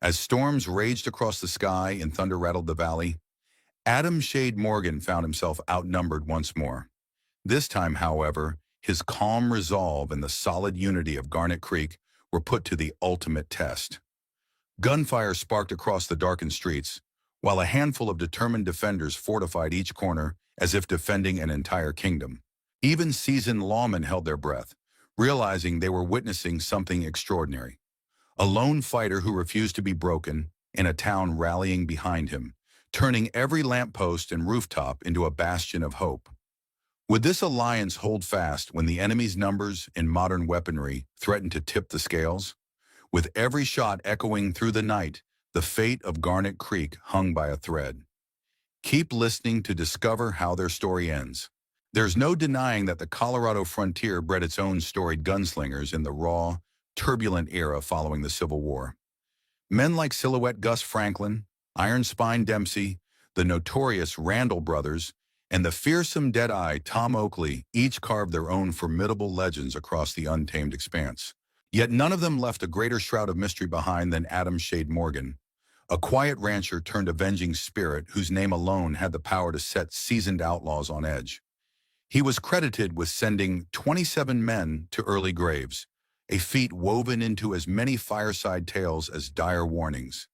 As storms raged across the sky and thunder rattled the valley, Adam Shade Morgan found himself outnumbered once more. This time, however, his calm resolve and the solid unity of Garnet Creek were put to the ultimate test. Gunfire sparked across the darkened streets, while a handful of determined defenders fortified each corner as if defending an entire kingdom. Even seasoned lawmen held their breath, realizing they were witnessing something extraordinary. A lone fighter who refused to be broken, in a town rallying behind him, turning every lamppost and rooftop into a bastion of hope. Would this alliance hold fast when the enemy's numbers and modern weaponry threatened to tip the scales? With every shot echoing through the night, the fate of Garnet Creek hung by a thread. Keep listening to discover how their story ends. There's no denying that the Colorado frontier bred its own storied gunslingers in the raw, turbulent era following the Civil War. Men like Silhouette Gus Franklin, Iron Spine Dempsey, the notorious Randall brothers, and the fearsome Deadeye Tom Oakley each carved their own formidable legends across the untamed expanse. Yet none of them left a greater shroud of mystery behind than Adam Shade Morgan, a quiet rancher turned avenging spirit whose name alone had the power to set seasoned outlaws on edge. He was credited with sending 27 men to early graves, a feat woven into as many fireside tales as dire warnings.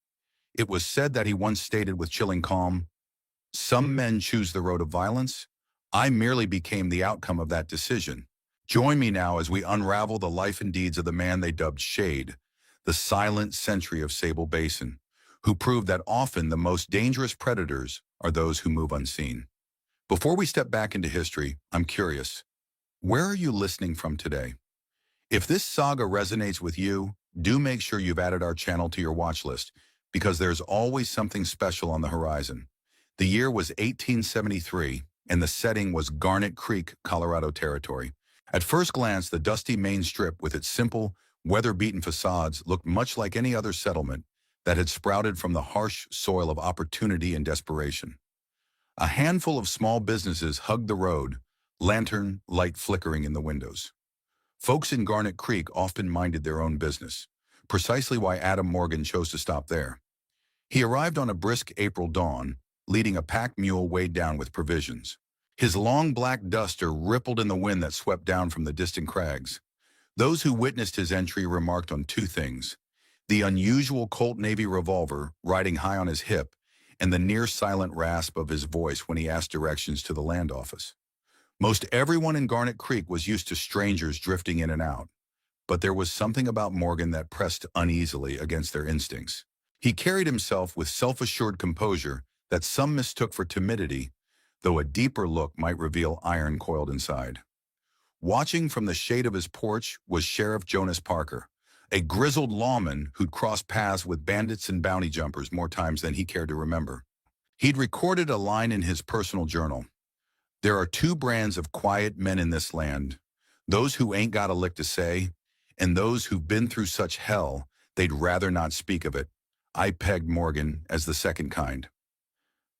It was said that he once stated with chilling calm, "Some men choose the road of violence. I merely became the outcome of that decision." Join me now as we unravel the life and deeds of the man they dubbed Shade, the silent sentry of Sable Basin, who proved that often the most dangerous predators are those who move unseen. Before we step back into history, I'm curious, where are you listening from today? If this saga resonates with you, do make sure you've added our channel to your watch list, because there's always something special on the horizon. The year was 1873, and the setting was Garnet Creek, Colorado territory. At first glance, the dusty main strip with its simple, weather-beaten facades looked much like any other settlement that had sprouted from the harsh soil of opportunity and desperation. A handful of small businesses hugged the road, lantern light flickering in the windows. Folks in Garnet Creek often minded their own business, precisely why Adam Morgan chose to stop there. He arrived on a brisk April dawn, leading a pack mule weighed down with provisions. His long black duster rippled in the wind that swept down from the distant crags. Those who witnessed his entry remarked on two things: the unusual Colt Navy revolver riding high on his hip, and the near-silent rasp of his voice when he asked directions to the land office. Most everyone in Garnet Creek was used to strangers drifting in and out, but there was something about Morgan that pressed uneasily against their instincts. He carried himself with self-assured composure that some mistook for timidity, though a deeper look might reveal iron coiled inside. Watching from the shade of his porch was Sheriff Jonas Parker, a grizzled lawman who'd crossed paths with bandits and bounty jumpers more times than he cared to remember. He'd recorded a line in his personal journal: "There are two brands of quiet men in this land, those who ain't got a lick to say, and those who've been through such hell they'd rather not speak of it. I pegged Morgan as the second kind."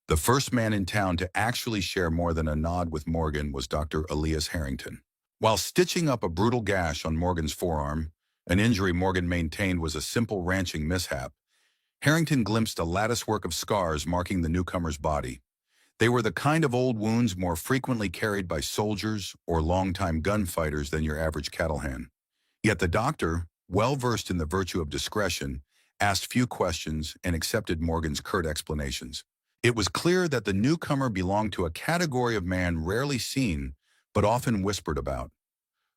The first man in town to actually share more than a nod with Morgan was Dr. Elias Harrington. While stitching up a brutal gash on Morgan's forearm, an injury Morgan maintained was a simple ranching mishap, Harrington glimpsed a latticework of scars marking the newcomer's body. They were the kind of old wounds more frequently carried by soldiers or longtime gunfighters than your average cattle hand. Yet the doctor, well versed in the virtue of discretion, asked few questions and accepted Morgan's curt explanations. It was clear that the newcomer belonged to a category of man rarely seen, but often whispered about.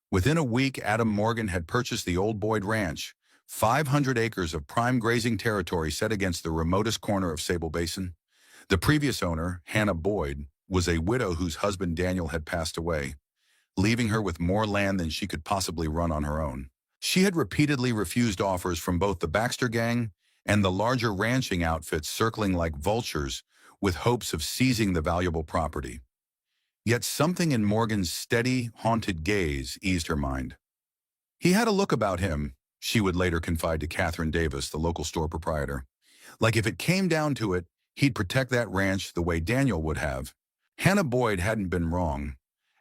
Within a week, Adam Morgan had purchased the Old Boyd Ranch, 500 acres of prime grazing territory set against the remotest corner of Sable Basin. The previous owner, Hannah Boyd, was a widow whose husband Daniel had passed away, leaving her with more land than she could possibly run on her own. She had repeatedly refused offers from both the Baxter gang and the larger ranching outfits circling like vultures with hopes of seizing the valuable property. Yet something in Morgan's steady, haunted gaze eased her mind. He had a look about him, she would later confide to Catherine Davis, the local store proprietor. Like if it came down to it, he'd protect that ranch the way Daniel would have. Hannah Boyd hadn't been wrong.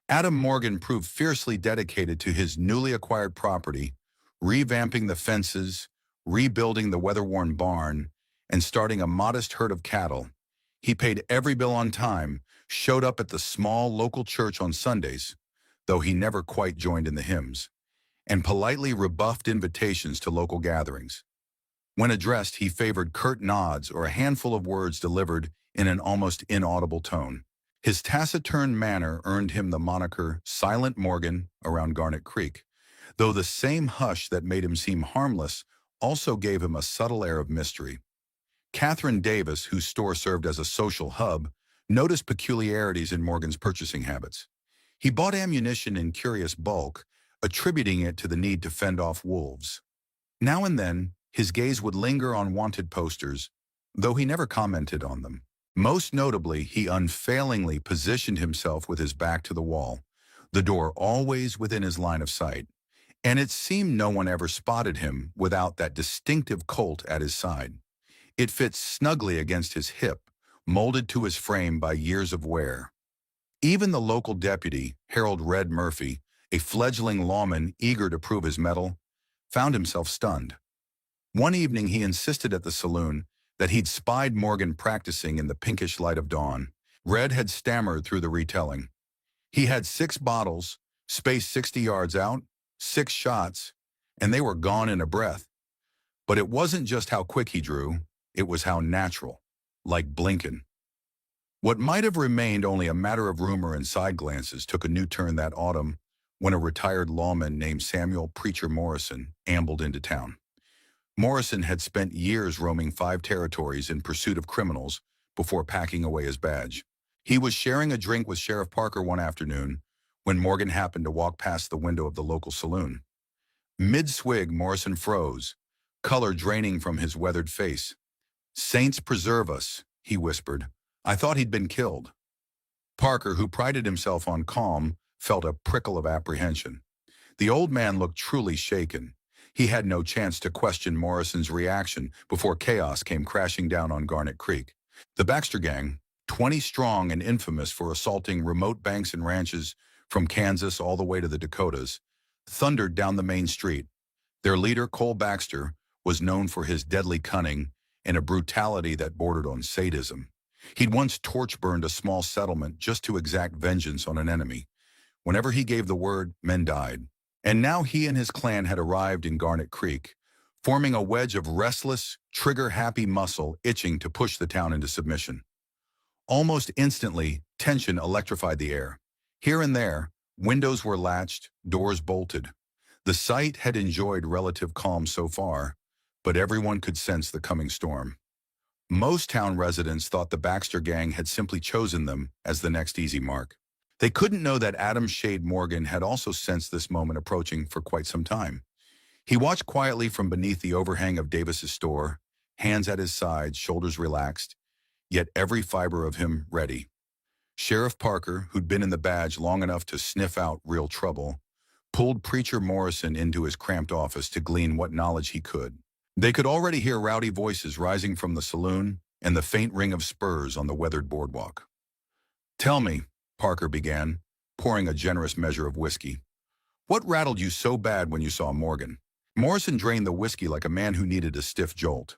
Adam Morgan proved fiercely dedicated to his newly acquired property, revamping the fences, rebuilding the weather-worn barn, and starting a modest herd of cattle. He paid every bill on time, showed up at the small local church on Sundays, though he never quite joined in the hymns, and politely rebuffed invitations to local gatherings. When addressed, he favored curt nods or a handful of words delivered in an almost inaudible tone. His taciturn manner earned him the moniker Silent Morgan around Garnet Creek, though the same hush that made him seem harmless also gave him a subtle air of mystery. Catherine Davis, whose store served as a social hub, noticed peculiarities in Morgan's purchasing habits. He bought ammunition in curious bulk, attributing it to the need to fend off wolves. Now and then, his gaze would linger on wanted posters, though he never commented on them. Most notably, he unfailingly positioned himself with his back to the wall, the door always within his line of sight, and it seemed no one ever spotted him without that distinctive Colt at his side. It fit snugly against his hip, molded to his frame by years of wear. Even the local deputy, Harold Red Murphy, a fledgling lawman eager to prove his mettle, found himself stunned. One evening he insisted at the saloon that he'd spied Morgan practicing in the pinkish light of dawn. Red had stammered through the retelling. He had 6 bottles, spaced 60 yards out, 6 shots, and they were gone in a breath. But it wasn't just how quick he drew, it was how natural, like blinking. What might have remained only a matter of rumor and side glances took a new turn that autumn when a retired lawman named Samuel Preacher Morrison ambled into town. Morrison had spent years roaming 5 territories in pursuit of criminals before packing away his badge. He was sharing a drink with Sheriff Parker one afternoon when Morgan happened to walk past the window of the local saloon. Mid-swig, Morrison froze, color draining from his weathered face. "Saints preserve us," he whispered. "I thought he'd been killed." Parker, who prided himself on calm, felt a prickle of apprehension. The old man looked truly shaken. He had no chance to question Morrison's reaction before chaos came crashing down on Garnet Creek. The Baxter Gang, 20 strong and infamous for assaulting remote banks and ranches from Kansas all the way to the Dakotas, thundered down the main street. Their leader, Cole Baxter, was known for his deadly cunning and a brutality that bordered on sadism. He'd once torch-burned a small settlement just to exact vengeance on an enemy. Whenever he gave the word, men died. And now he and his clan had arrived in Garnet Creek, forming a wedge of restless, trigger-happy muscle itching to push the town into submission. Almost instantly, tension electrified the air. Here and there, windows were latched, doors bolted. The site had enjoyed relative calm so far, but everyone could sense the coming storm. Most town residents thought the Baxter Gang had simply chosen them as the next easy mark. They couldn't know that Adam Shade Morgan had also sensed this moment approaching for quite some time. He watched quietly from beneath the overhang of Davis's store, hands at his sides, shoulders relaxed, yet every fiber of him ready. Sheriff Parker, who'd been in the badge long enough to sniff out real trouble, pulled Preacher Morrison into his cramped office to glean what knowledge he could. They could already hear rowdy voices rising from the saloon and the faint ring of spurs on the weathered boardwalk. "Tell me," Parker began, pouring a generous measure of whiskey, "what rattled you so bad when you saw Morgan?" Morrison drained the whiskey like a man who needed a stiff jolt.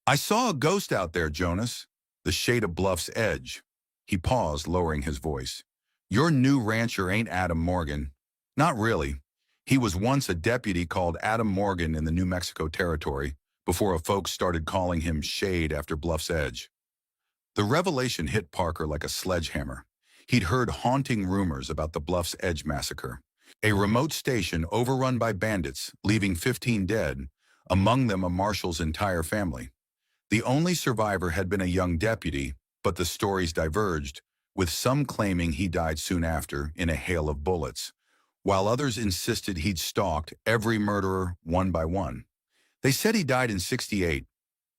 "I saw a ghost out there, Jonas. The shade of Bluff's edge." He paused, lowering his voice. "Your new rancher ain't Adam Morgan." "Not really. He was once a deputy called Adam Morgan in the New Mexico Territory before folks started calling him Shade after Bluff's Edge." The revelation hit Parker like a sledgehammer. He'd heard haunting rumors about the Bluff's Edge massacre, a remote station overrun by bandits, leaving 15 dead, among them a marshal's entire family. The only survivor had been a young deputy, but the stories diverged, with some claiming he died soon after in a hail of bullets, while others insisted he'd stalked every murderer one by one. "They said he died in '68,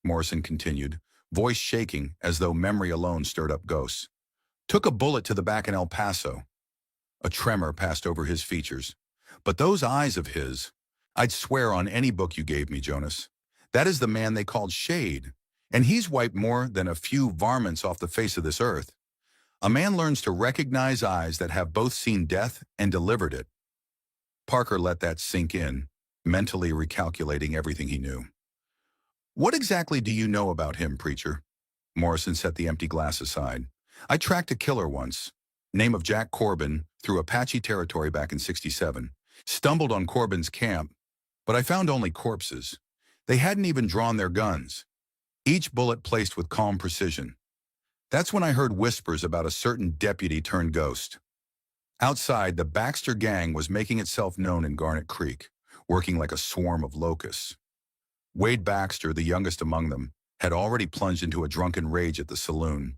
Morrison continued, voice shaking as though memory alone stirred up ghosts. "Took a bullet to the back in El Paso." A tremor passed over his features. "But those eyes of his, I'd swear on any book you gave me, Jonas. That is the man they called Shade, and he's wiped more than a few varmints off the face of this earth. A man learns to recognize eyes that have both seen death and delivered it." Parker let that sink in, mentally recalculating everything he knew. What exactly do you know about him, preacher? Morrison set the empty glass aside. I tracked a killer once. Name of Jack Corbin, through Apache territory back in '67. Stumbled on Corbin's camp, but I found only corpses. They hadn't even drawn their guns. Each bullet placed with calm precision. That's when I heard whispers about a certain deputy turned ghost. Outside, the Baxter gang was making itself known in Garnet Creek, working like a swarm of locusts. Wade Baxter, the youngest among them, had already plunged into a drunken rage at the saloon,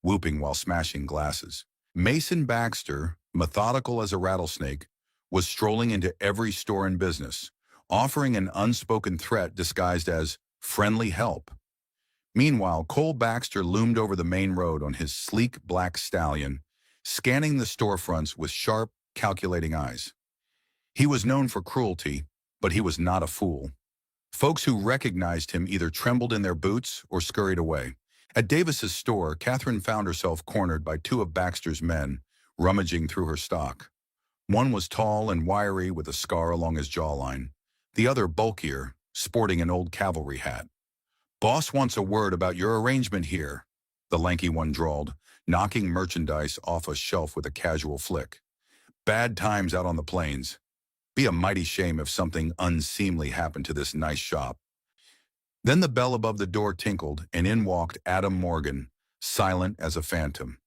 whooping while smashing glasses. Mason Baxter, methodical as a rattlesnake, was strolling into every store in business, offering an unspoken threat disguised as friendly help. Meanwhile, Cole Baxter loomed over the main road on his sleek black stallion, scanning the storefronts with sharp, calculating eyes. He was known for cruelty, but he was not a fool. Folks who recognized him either trembled in their boots or scurried away. At Davis's store, Catherine found herself cornered by two of Baxter's men, rummaging through her stock. One was tall and wiry with a scar along his jawline. The other bulkier, sporting an old cavalry hat. "Boss wants a word about your arrangement here," the lanky one drawled, knocking merchandise off a shelf with a casual flick. "Bad times out on the plains. Be a mighty shame if something unseemly happened to this nice shop." Then the bell above the door tinkled, and in walked Adam Morgan, silent as a phantom.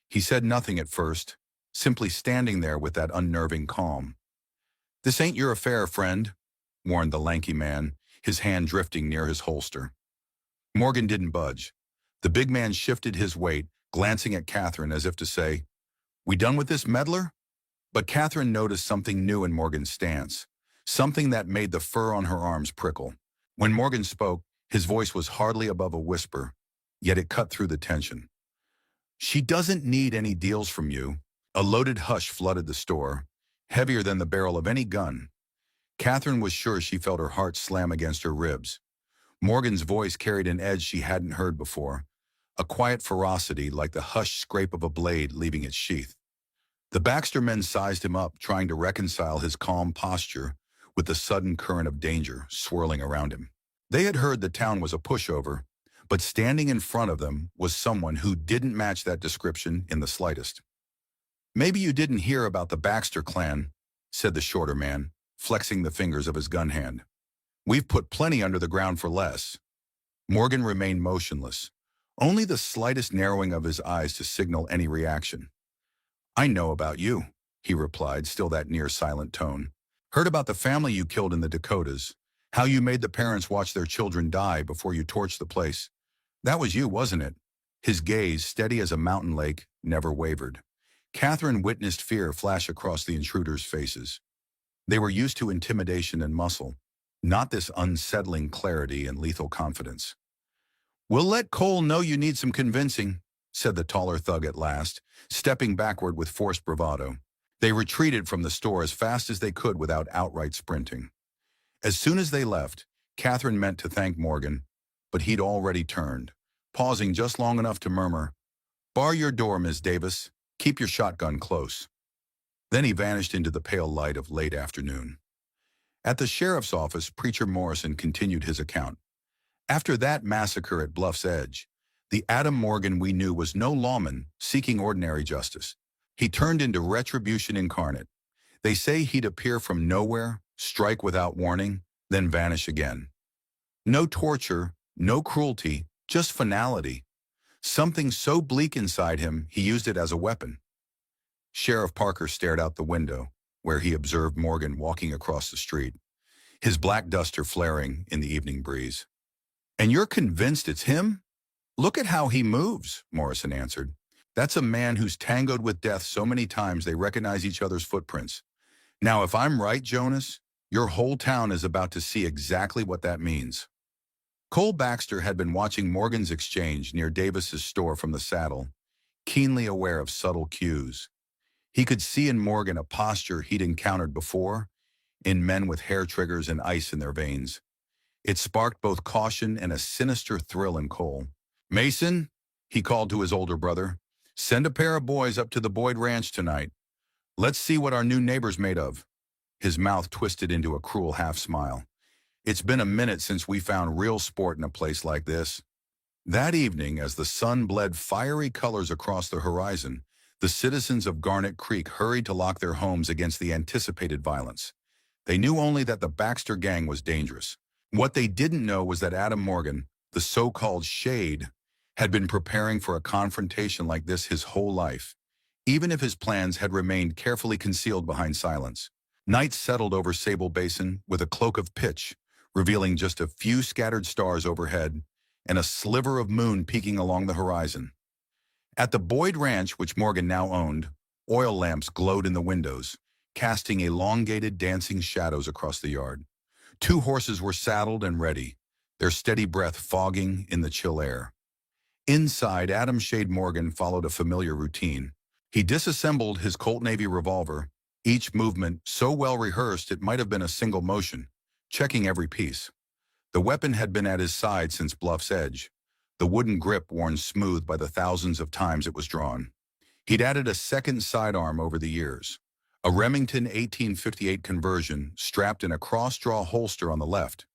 He said nothing at first, simply standing there with that unnerving calm. "This ain't your affair, friend," warned the lanky man, his hand drifting near his holster. Morgan didn't budge. The big man shifted his weight, glancing at Catherine as if to say, "We done with this meddler?" But Catherine noticed something new in Morgan's stance, something that made the fur on her arms prickle. When Morgan spoke, his voice was hardly above a whisper, yet it cut through the tension. "She doesn't need any deals from you." A loaded hush flooded the store, heavier than the barrel of any gun. Catherine was sure she felt her heart slam against her ribs. Morgan's voice carried an edge she hadn't heard before, a quiet ferocity like the hushed scrape of a blade leaving its sheath. The Baxter men sized him up, trying to reconcile his calm posture with the sudden current of danger swirling around him. They had heard the town was a pushover, but standing in front of them was someone who didn't match that description in the slightest. "Maybe you didn't hear about the Baxter clan," said the shorter man, flexing the fingers of his gun hand. "We've put plenty under the ground for less." Morgan remained motionless, only the slightest narrowing of his eyes to signal any reaction. "I know about you," he replied, still that near silent tone. "Heard about the family you killed in the Dakotas, how you made the parents watch their children die before you torched the place. That was you, wasn't it?" His gaze, steady as a mountain lake, never wavered. Catherine witnessed fear flash across the intruders' faces. They were used to intimidation and muscle, not this unsettling clarity and lethal confidence. "We'll let Cole know you need some convincing," said the taller thug at last, stepping backward with forced bravado. They retreated from the store as fast as they could without outright sprinting. As soon as they left, Catherine meant to thank Morgan, but he'd already turned, pausing just long enough to murmur, "Bar your door, Miss Davis. Keep your shotgun close." Then he vanished into the pale light of late afternoon. At the sheriff's office, Preacher Morrison continued his account. "After that massacre at Bluff's Edge, the Adam Morgan we knew was no lawman seeking ordinary justice. He turned into retribution incarnate. They say he'd appear from nowhere, strike without warning, then vanish again. No torture, no cruelty, just finality. Something so bleak inside him, he used it as a weapon." Sheriff Parker stared out the window, where he observed Morgan walking across the street, his black duster flaring in the evening breeze. "And you're convinced it's him?" "Look at how he moves," Morrison answered. "That's a man who's tangoed with death so many times they recognize each other's footprints. Now, if I'm right, Jonas, your whole town is about to see exactly what that means." Cole Baxter had been watching Morgan's exchange near Davis's store from the saddle, keenly aware of subtle cues. He could see in Morgan a posture he'd encountered before, in men with hair triggers and ice in their veins. It sparked both caution and a sinister thrill in Cole. "Mason," he called to his older brother, "send a pair of boys up to the Boyd Ranch tonight. Let's see what our new neighbor's made of." His mouth twisted into a cruel half-smile. It's been a minute since we found real sport in a place like this. That evening, as the sun bled fiery colors across the horizon, the citizens of Garnet Creek hurried to lock their homes against the anticipated violence. They knew only that the Baxter gang was dangerous. What they didn't know was that Adam Morgan, the so-called Shade, had been preparing for a confrontation like this his whole life, even if his plans had remained carefully concealed behind silence. Night settled over Sable Basin with a cloak of pitch, revealing just a few scattered stars overhead and a sliver of moon peeking along the horizon. At the Boyd Ranch, which Morgan now owned, oil lamps glowed in the windows, casting elongated dancing shadows across the yard. Two horses were saddled and ready, their steady breath fogging in the chill air. Inside, Adam Shade Morgan followed a familiar routine. He disassembled his Colt Navy revolver, each movement so well rehearsed it might have been a single motion, checking every piece. The weapon had been at his side since Bluff's edge, the wooden grip worn smooth by the thousands of times it was drawn. He'd added a second sidearm over the years, a Remington 1858 conversion strapped in a cross-draw holster on the left,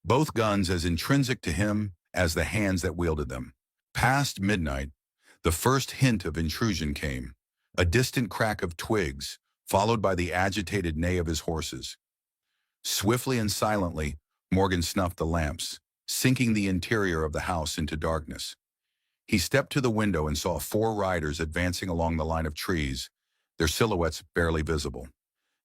both guns as intrinsic to him as the hands that wielded them. Past midnight, the first hint of intrusion came, a distant crack of twigs, followed by the agitated neigh of his horses. Swiftly and silently, Morgan snuffed the lamps, sinking the interior of the house into darkness. He stepped to the window and saw four riders advancing along the line of trees, their silhouettes barely visible.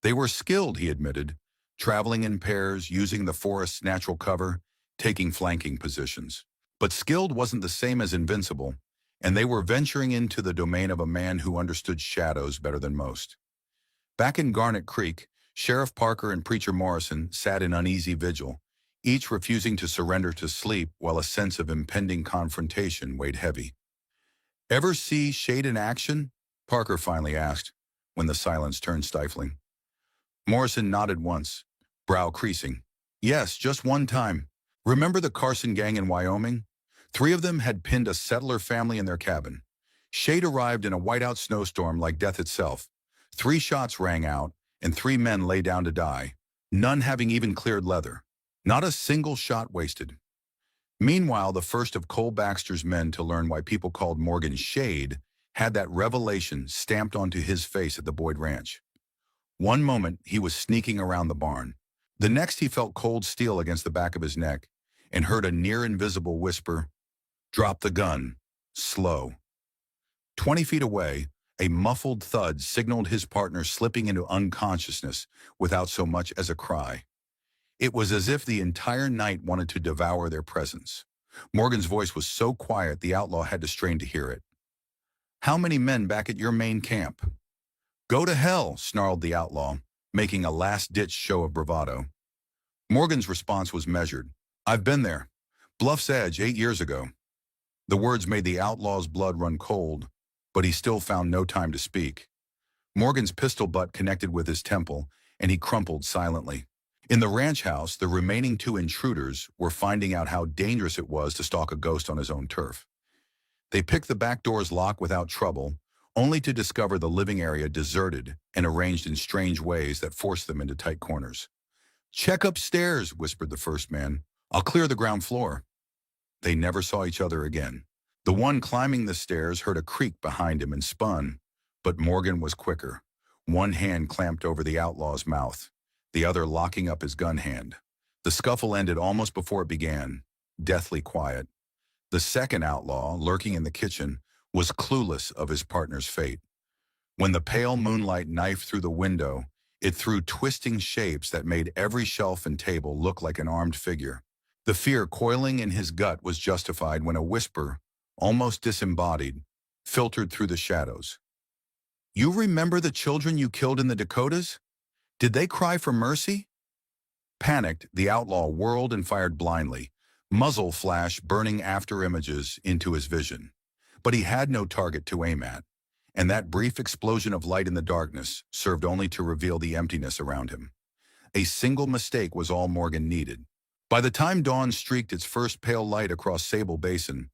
They were skilled, he admitted, traveling in pairs, using the forest's natural cover, taking flanking positions. But skilled wasn't the same as invincible, and they were venturing into the domain of a man who understood shadows better than most. Back in Garnet Creek, Sheriff Parker and Preacher Morrison sat in uneasy vigil, each refusing to surrender to sleep while a sense of impending confrontation weighed heavy. "Ever see Shade in action?" Parker finally asked, when the silence turned stifling. Morrison nodded once, brow creasing. "Yes, just one time. Remember the Carson gang in Wyoming? 3 of them had pinned a settler family in their cabin. Shade arrived in a whiteout snowstorm like death itself. 3 shots rang out, and 3 men lay down to die, none having even cleared leather. Not a single shot wasted." Meanwhile, the first of Cole Baxter's men to learn why people called Morgan Shade had that revelation stamped onto his face at the Boyd Ranch. One moment, he was sneaking around the barn. The next, he felt cold steel against the back of his neck and heard a near-invisible whisper, "Drop the gun. Slow." 20 feet away, a muffled thud signaled his partner slipping into unconsciousness without so much as a cry. It was as if the entire night wanted to devour their presence. Morgan's voice was so quiet the outlaw had to strain to hear it. "How many men back at your main camp?" "Go to hell," snarled the outlaw, making a last-ditch show of bravado. Morgan's response was measured. "I've been there. Bluff's Edge 8 years ago." The words made the outlaw's blood run cold, but he still found no time to speak. Morgan's pistol butt connected with his temple, and he crumpled silently. In the ranch house, the remaining 2 intruders were finding out how dangerous it was to stalk a ghost on his own turf. They picked the back door's lock without trouble, only to discover the living area deserted and arranged in strange ways that forced them into tight corners. "Check upstairs," whispered the first man. "I'll clear the ground floor." They never saw each other again. The one climbing the stairs heard a creak behind him and spun, but Morgan was quicker. One hand clamped over the outlaw's mouth, the other locking up his gun hand. The scuffle ended almost before it began, deathly quiet. The second outlaw, lurking in the kitchen, was clueless of his partner's fate. When the pale moonlight knifed through the window, it threw twisting shapes that made every shelf and table look like an armed figure. The fear coiling in his gut was justified when a whisper, almost disembodied, filtered through the shadows. "You remember the children you killed in the Dakotas? Did they cry for mercy?" Panicked, the outlaw whirled and fired blindly, muzzle flash burning after images into his vision. But he had no target to aim at, and that brief explosion of light in the darkness served only to reveal the emptiness around him. A single mistake was all Morgan needed. By the time dawn streaked its first pale light across Sable Basin,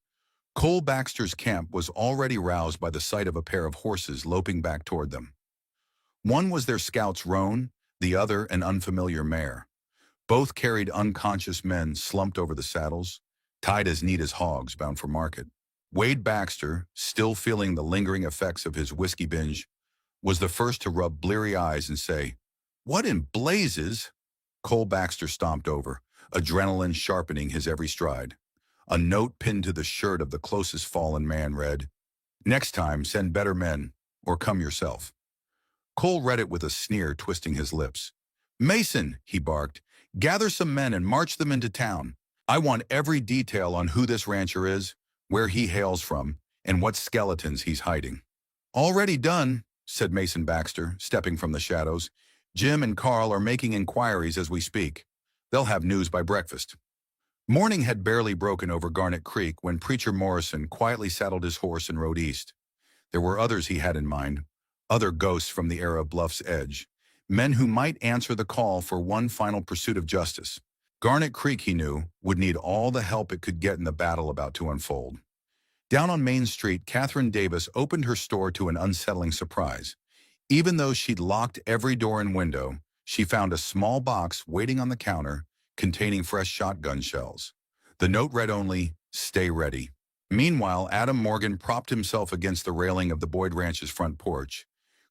Cole Baxter's camp was already roused by the sight of a pair of horses loping back toward them. One was their scout's roan, the other an unfamiliar mare. Both carried unconscious men slumped over the saddles, tied as neat as hogs bound for market. Wade Baxter, still feeling the lingering effects of his whiskey binge, was the first to rub bleary eyes and say, "What in blazes?" Cole Baxter stomped over, adrenaline sharpening his every stride. A note pinned to the shirt of the closest fallen man read, "Next time, send better men, or come yourself." Cole read it with a sneer twisting his lips. "Mason," he barked, "gather some men and march them into town. I want every detail on who this rancher is, where he hails from, and what skeletons he's hiding." "Already done," said Mason Baxter, stepping from the shadows. "Jim and Carl are making inquiries as we speak. They'll have news by breakfast." Morning had barely broken over Garnet Creek when Preacher Morrison quietly saddled his horse and rode east. There were others he had in mind, other ghosts from the era of Bluff's Edge, men who might answer the call for one final pursuit of justice. Garnet Creek, he knew, would need all the help it could get in the battle about to unfold. Down on Main Street, Catherine Davis opened her store to an unsettling surprise. Even though she'd locked every door and window, she found a small box waiting on the counter containing fresh shotgun shells. The note read only, "Stay ready." Meanwhile, Adam Morgan propped himself against the railing of the Boyd Ranch's front porch,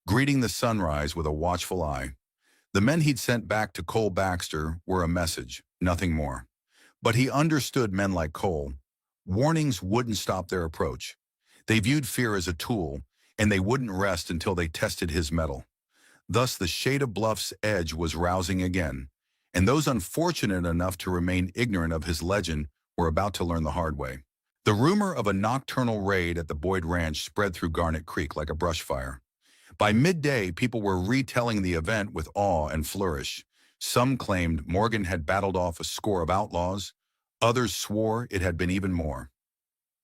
greeting the sunrise with a watchful eye. The men he'd sent back to Cole Baxter were a message, nothing more. But he understood men like Cole. Warnings wouldn't stop their approach. They viewed fear as a tool, and they wouldn't rest until they tested his mettle. Thus, the shade of Bluff's Edge was rousing again, and those unfortunate enough to remain ignorant of his legend were about to learn the hard way. The rumor of a nocturnal raid at the Boyd Ranch spread through Garnet Creek like a brush fire. By midday, people were retelling the event with awe and flourish. Some claimed Morgan had battled off a score of outlaws. Others swore it had been even more.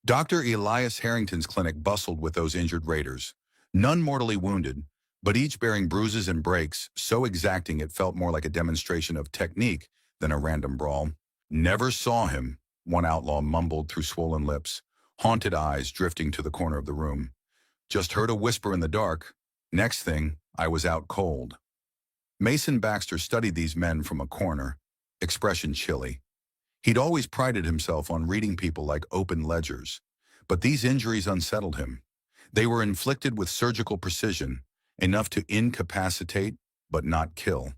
Dr. Elias Harrington's clinic bustled with those injured raiders, none mortally wounded, but each bearing bruises and breaks so exacting it felt more like a demonstration of technique than a random brawl. "Never saw him," one outlaw mumbled through swollen lips, haunted eyes drifting to the corner of the room. "Just heard a whisper in the dark. Next thing, I was out cold." Mason Baxter studied these men from a corner, expression chilly. He'd always prided himself on reading people like open ledgers, but these injuries unsettled him. They were inflicted with surgical precision, enough to incapacitate but not kill.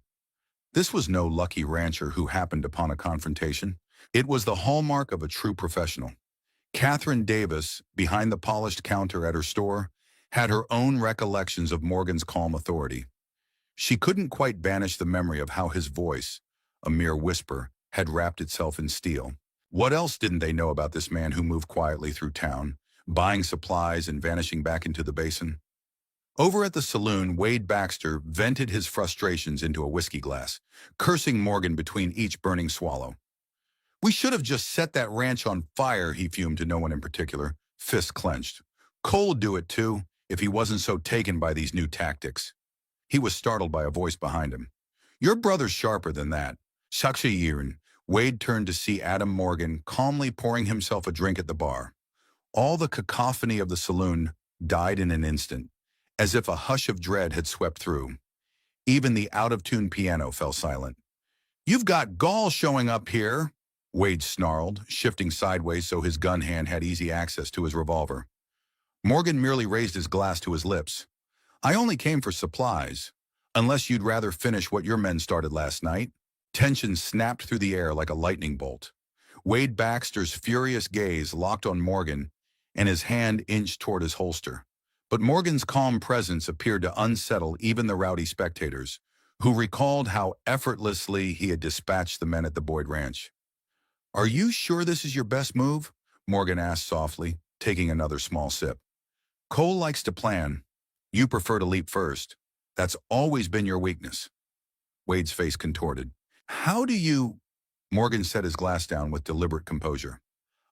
This was no lucky rancher who happened upon a confrontation. It was the hallmark of a true professional. Catherine Davis, behind the polished counter at her store, had her own recollections of Morgan's calm authority. She couldn't quite banish the memory of how his voice, a mere whisper, had wrapped itself in steel. What else didn't they know about this man who moved quietly through town, buying supplies and vanishing back into the basin? Over at the saloon, Wade Baxter vented his frustrations into a whiskey glass, cursing Morgan between each burning swallow. "We should have just set that ranch on fire," he fumed to no one in particular, fists clenched. "Cole'd do it too, if he wasn't so taken by these new tactics." He was startled by a voice behind him. "Your brother's sharper than that." Shakshayirin. Wade turned to see Adam Morgan calmly pouring himself a drink at the bar. All the cacophony of the saloon died in an instant, as if a hush of dread had swept through. Even the out-of-tune piano fell silent. "You've got gall showing up here," Wade snarled, shifting sideways so his gun hand had easy access to his revolver. Morgan merely raised his glass to his lips. "I only came for supplies, unless you'd rather finish what your men started last night." Tension snapped through the air like a lightning bolt. Wade Baxter's furious gaze locked on Morgan, and his hand inched toward his holster. But Morgan's calm presence appeared to unsettle even the rowdy spectators, who recalled how effortlessly he had dispatched the men at the Boyd Ranch. "Are you sure this is your best move?" Morgan asked softly, taking another small sip. "Cole likes to plan. You prefer to leap first. That's always been your weakness." Wade's face contorted. "How do you—" Morgan set his glass down with deliberate composure.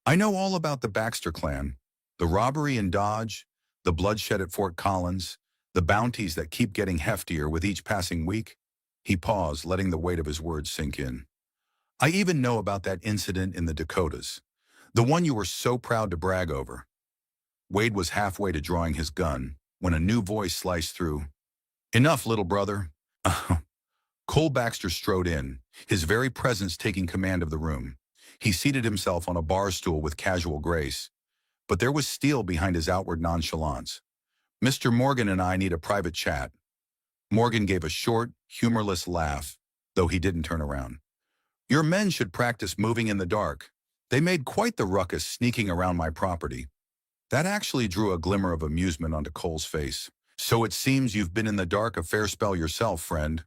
"I know all about the Baxter clan, the robbery in Dodge, the bloodshed at Fort Collins, the bounties that keep getting heftier with each passing week." He paused, letting the weight of his words sink in. "I even know about that incident in the Dakotas, the one you were so proud to brag over." Wade was halfway to drawing his gun when a new voice sliced through. "Enough, little brother. Cole Baxter strode in, his very presence taking command of the room. He seated himself on a bar stool with casual grace, but there was steel behind his outward nonchalance. "Mr. Morgan and I need a private chat." Morgan gave a short, humorless laugh, though he didn't turn around. "Your men should practice moving in the dark. They made quite the ruckus sneaking around my property." That actually drew a glimmer of amusement onto Cole's face. "So it seems you've been in the dark a fair spell yourself, friend.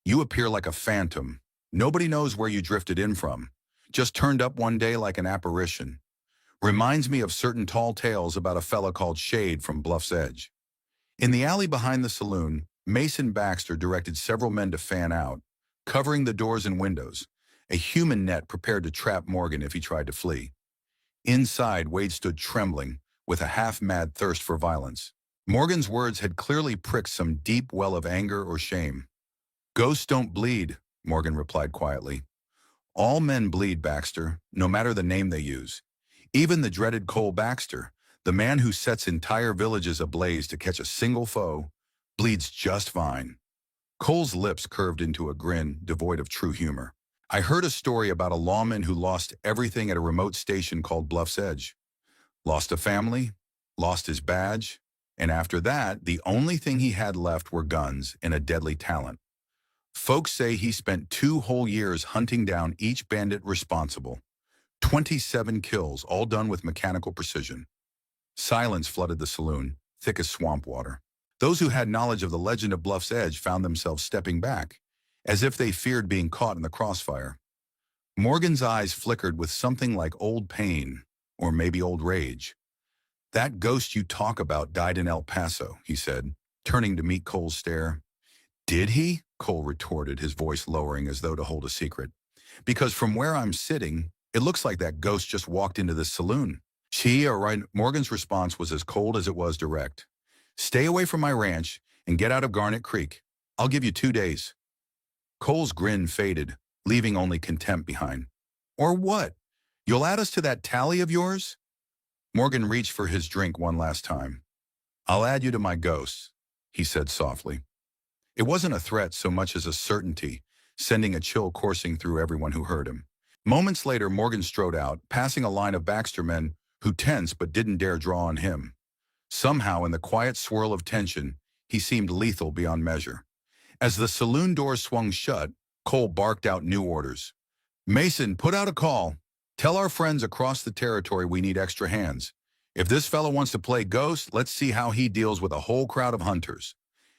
You appear like a phantom. Nobody knows where you drifted in from. Just turned up one day like an apparition. Reminds me of certain tall tales about a fella called Shade from Bluff's Edge." In the alley behind the saloon, Mason Baxter directed several men to fan out, covering the doors and windows, a human net prepared to trap Morgan if he tried to flee. Inside, Wade stood trembling, with a half-mad thirst for violence. Morgan's words had clearly pricked some deep well of anger or shame. "Ghosts don't bleed," Morgan replied quietly. "All men bleed, Baxter, no matter the name they use. Even the dreaded Cole Baxter, the man who sets entire villages ablaze to catch a single foe, bleeds just fine." Cole's lips curved into a grin devoid of true humor. "I heard a story about a lawman who lost everything at a remote station called Bluff's Edge. Lost a family, lost his badge, and after that, the only thing he had left were guns and a deadly talent. Folks say he spent 2 whole years hunting down each bandit responsible. 27 kills, all done with mechanical precision." Silence flooded the saloon, thick as swamp water. Those who had knowledge of the legend of Bluff's Edge found themselves stepping back, as if they feared being caught in the crossfire. Morgan's eyes flickered with something like old pain, or maybe old rage. "That ghost you talk about died in El Paso," he said, turning to meet Cole's stare. "Did he?" Cole retorted, his voice lowering as though to hold a secret. "Because from where I'm sitting, it looks like that ghost just walked into this saloon." "She, all right." Morgan's response was as cold as it was direct. "Stay away from my ranch and get out of Garnet Creek. I'll give you 2 days." Cole's grin faded, leaving only contempt behind. "Or what? You'll add us to that tally of yours?" Morgan reached for his drink one last time. "I'll add you to my ghosts," he said softly. It wasn't a threat so much as a certainty, sending a chill coursing through everyone who heard him. Moments later, Morgan strode out, passing a line of Baxter men who tensed but didn't dare draw on him. Somehow, in the quiet swirl of tension, he seemed lethal beyond measure. As the saloon doors swung shut, Cole barked out new orders. "Mason, put out a call. Tell our friends across the territory we need extra hands. If this fellow wants to play ghost, let's see how he deals with a whole crowd of hunters."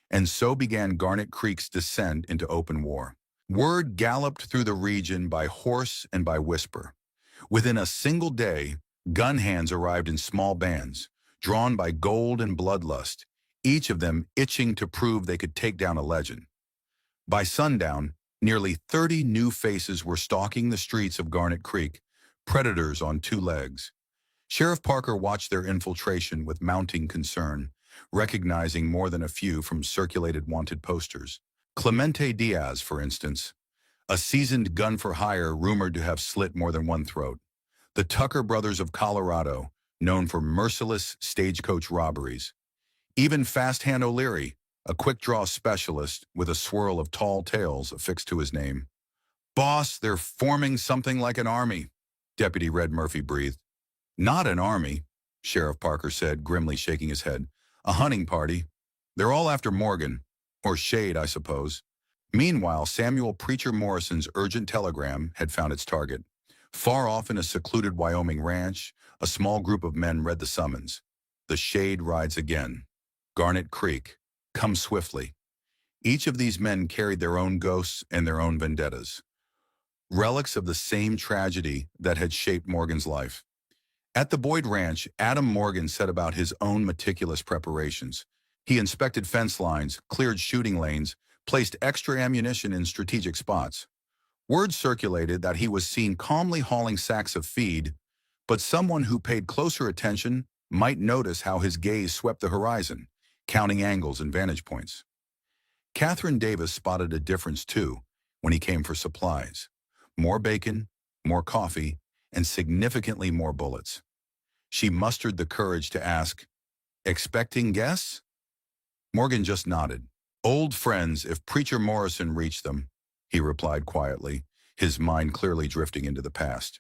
And so began Garnet Creek's descent into open war. Word galloped through the region by horse and by whisper. Within a single day, gun hands arrived in small bands, drawn by gold and bloodlust, each of them itching to prove they could take down a legend. By sundown, nearly 30 new faces were stalking the streets of Garnet Creek, predators on 2 legs. Sheriff Parker watched their infiltration with mounting concern, recognizing more than a few from circulated wanted posters. Clemente Diaz, for instance, a seasoned gun-for-hire rumored to have slit more than one throat. The Tucker brothers of Colorado, known for merciless stagecoach robberies. Even Fast Hand O'Leary, a quick-draw specialist with a swirl of tall tales affixed to his name. "Boss, they're forming something like an army," Deputy Red Murphy breathed. "Not an army," Sheriff Parker said, grimly shaking his head. "A hunting party. They're all after Morgan. Or Shade, I suppose." Meanwhile, Samuel Preacher Morrison's urgent telegram had found its target. Far off in a secluded Wyoming ranch, a small group of men read the summons. "The Shade rides again. Garnet Creek. Come swiftly." Each of these men carried their own ghosts and their own vendettas. Relics of the same tragedy that had shaped Morgan's life. At the Boyd Ranch, Adam Morgan set about his own meticulous preparations. He inspected fence lines, cleared shooting lanes, placed extra ammunition in strategic spots. Word circulated that he was seen calmly hauling sacks of feed, but someone who paid closer attention might notice how his gaze swept the horizon, counting angles and vantage points. Catherine Davis spotted a difference too when he came for supplies. More bacon, more coffee, and significantly more bullets. She mustered the courage to ask, "Expecting guests?" Morgan just nodded. Old friends if Preacher Morrison reached them, he replied quietly, his mind clearly drifting into the past.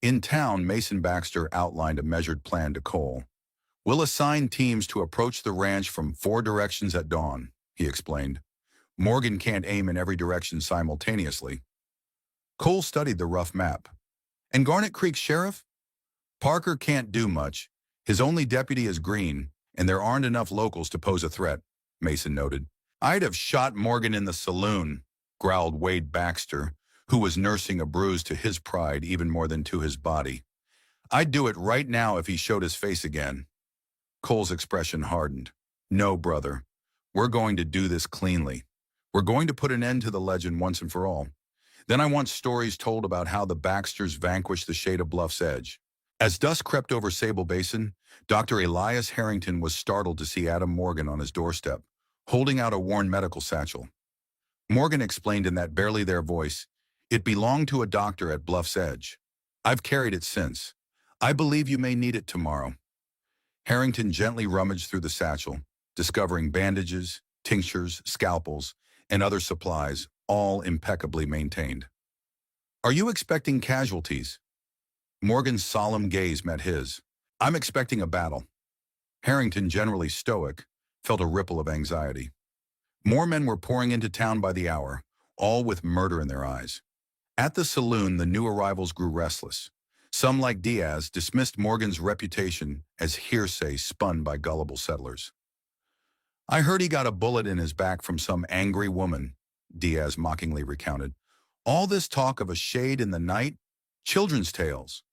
In town, Mason Baxter outlined a measured plan to Cole. "We'll assign teams to approach the ranch from 4 directions at dawn," he explained. "Morgan can't aim in every direction simultaneously." Cole studied the rough map. "And Garnet Creek Sheriff?" "Parker can't do much. His only deputy is Green, and there aren't enough locals to pose a threat," Mason noted. "I'd have shot Morgan in the saloon," growled Wade Baxter, who was nursing a bruise to his pride even more than to his body. "I'd do it right now if he showed his face again." Cole's expression hardened. "No, brother. We're going to do this cleanly. We're going to put an end to the legend once and for all. Then I want stories told about how the Baxters vanquished the shade of Bluff's edge." As dusk crept over Sable Basin, Dr. Elias Harrington was startled to see Adam Morgan on his doorstep, holding out a worn medical satchel. Morgan explained in that barely there voice, "It belonged to a doctor at Bluff's Edge. I've carried it since. I believe you may need it tomorrow." Harrington gently rummaged through the satchel, discovering bandages, tinctures, scalpels, and other supplies, all impeccably maintained. "Are you expecting casualties?" Morgan's solemn gaze met his. "I'm expecting a battle." Harrington, generally stoic, felt a ripple of anxiety. More men were pouring into town by the hour, all with murder in their eyes. At the saloon, the new arrivals grew restless. Some, like Diaz, dismissed Morgan's reputation as hearsay spun by gullible settlers. "I heard he got a bullet in his back from some angry woman," Diaz mockingly recounted. "All this talk of a shade in the night? Children's tales."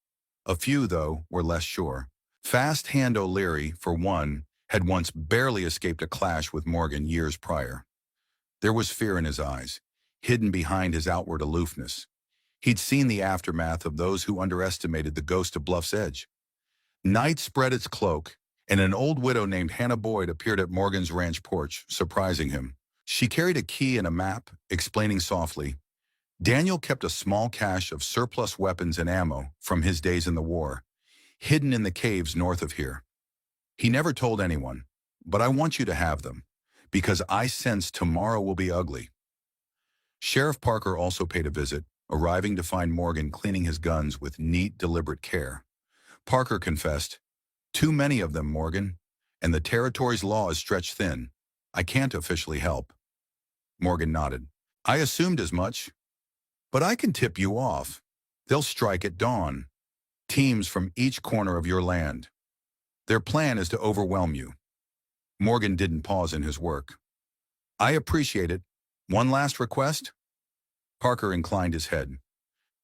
A few, though, were less sure. Fast Hand O'Leary, for one, had once barely escaped a clash with Morgan years prior. There was fear in his eyes, hidden behind his outward aloofness. He'd seen the aftermath of those who underestimated the ghost of Bluff's Edge. Night spread its cloak, and an old widow named Hannah Boyd appeared at Morgan's ranch porch, surprising him. She carried a key and a map, explaining softly, "Daniel kept a small cache of surplus weapons and ammo from his days in the war, hidden in the caves north of here. He never told anyone, but I want you to have them, because I sense tomorrow will be ugly." Sheriff Parker also paid a visit, arriving to find Morgan cleaning his guns with neat, deliberate care. Parker confessed, "Too many of them, Morgan, and the territory's law is stretched thin. I can't officially help." Morgan nodded. "I assumed as much. But I can tip you off. They'll strike at dawn. Teams from each corner of your land. Their plan is to overwhelm you." Morgan didn't pause in his work. "I appreciate it. One last request?" Parker inclined his head.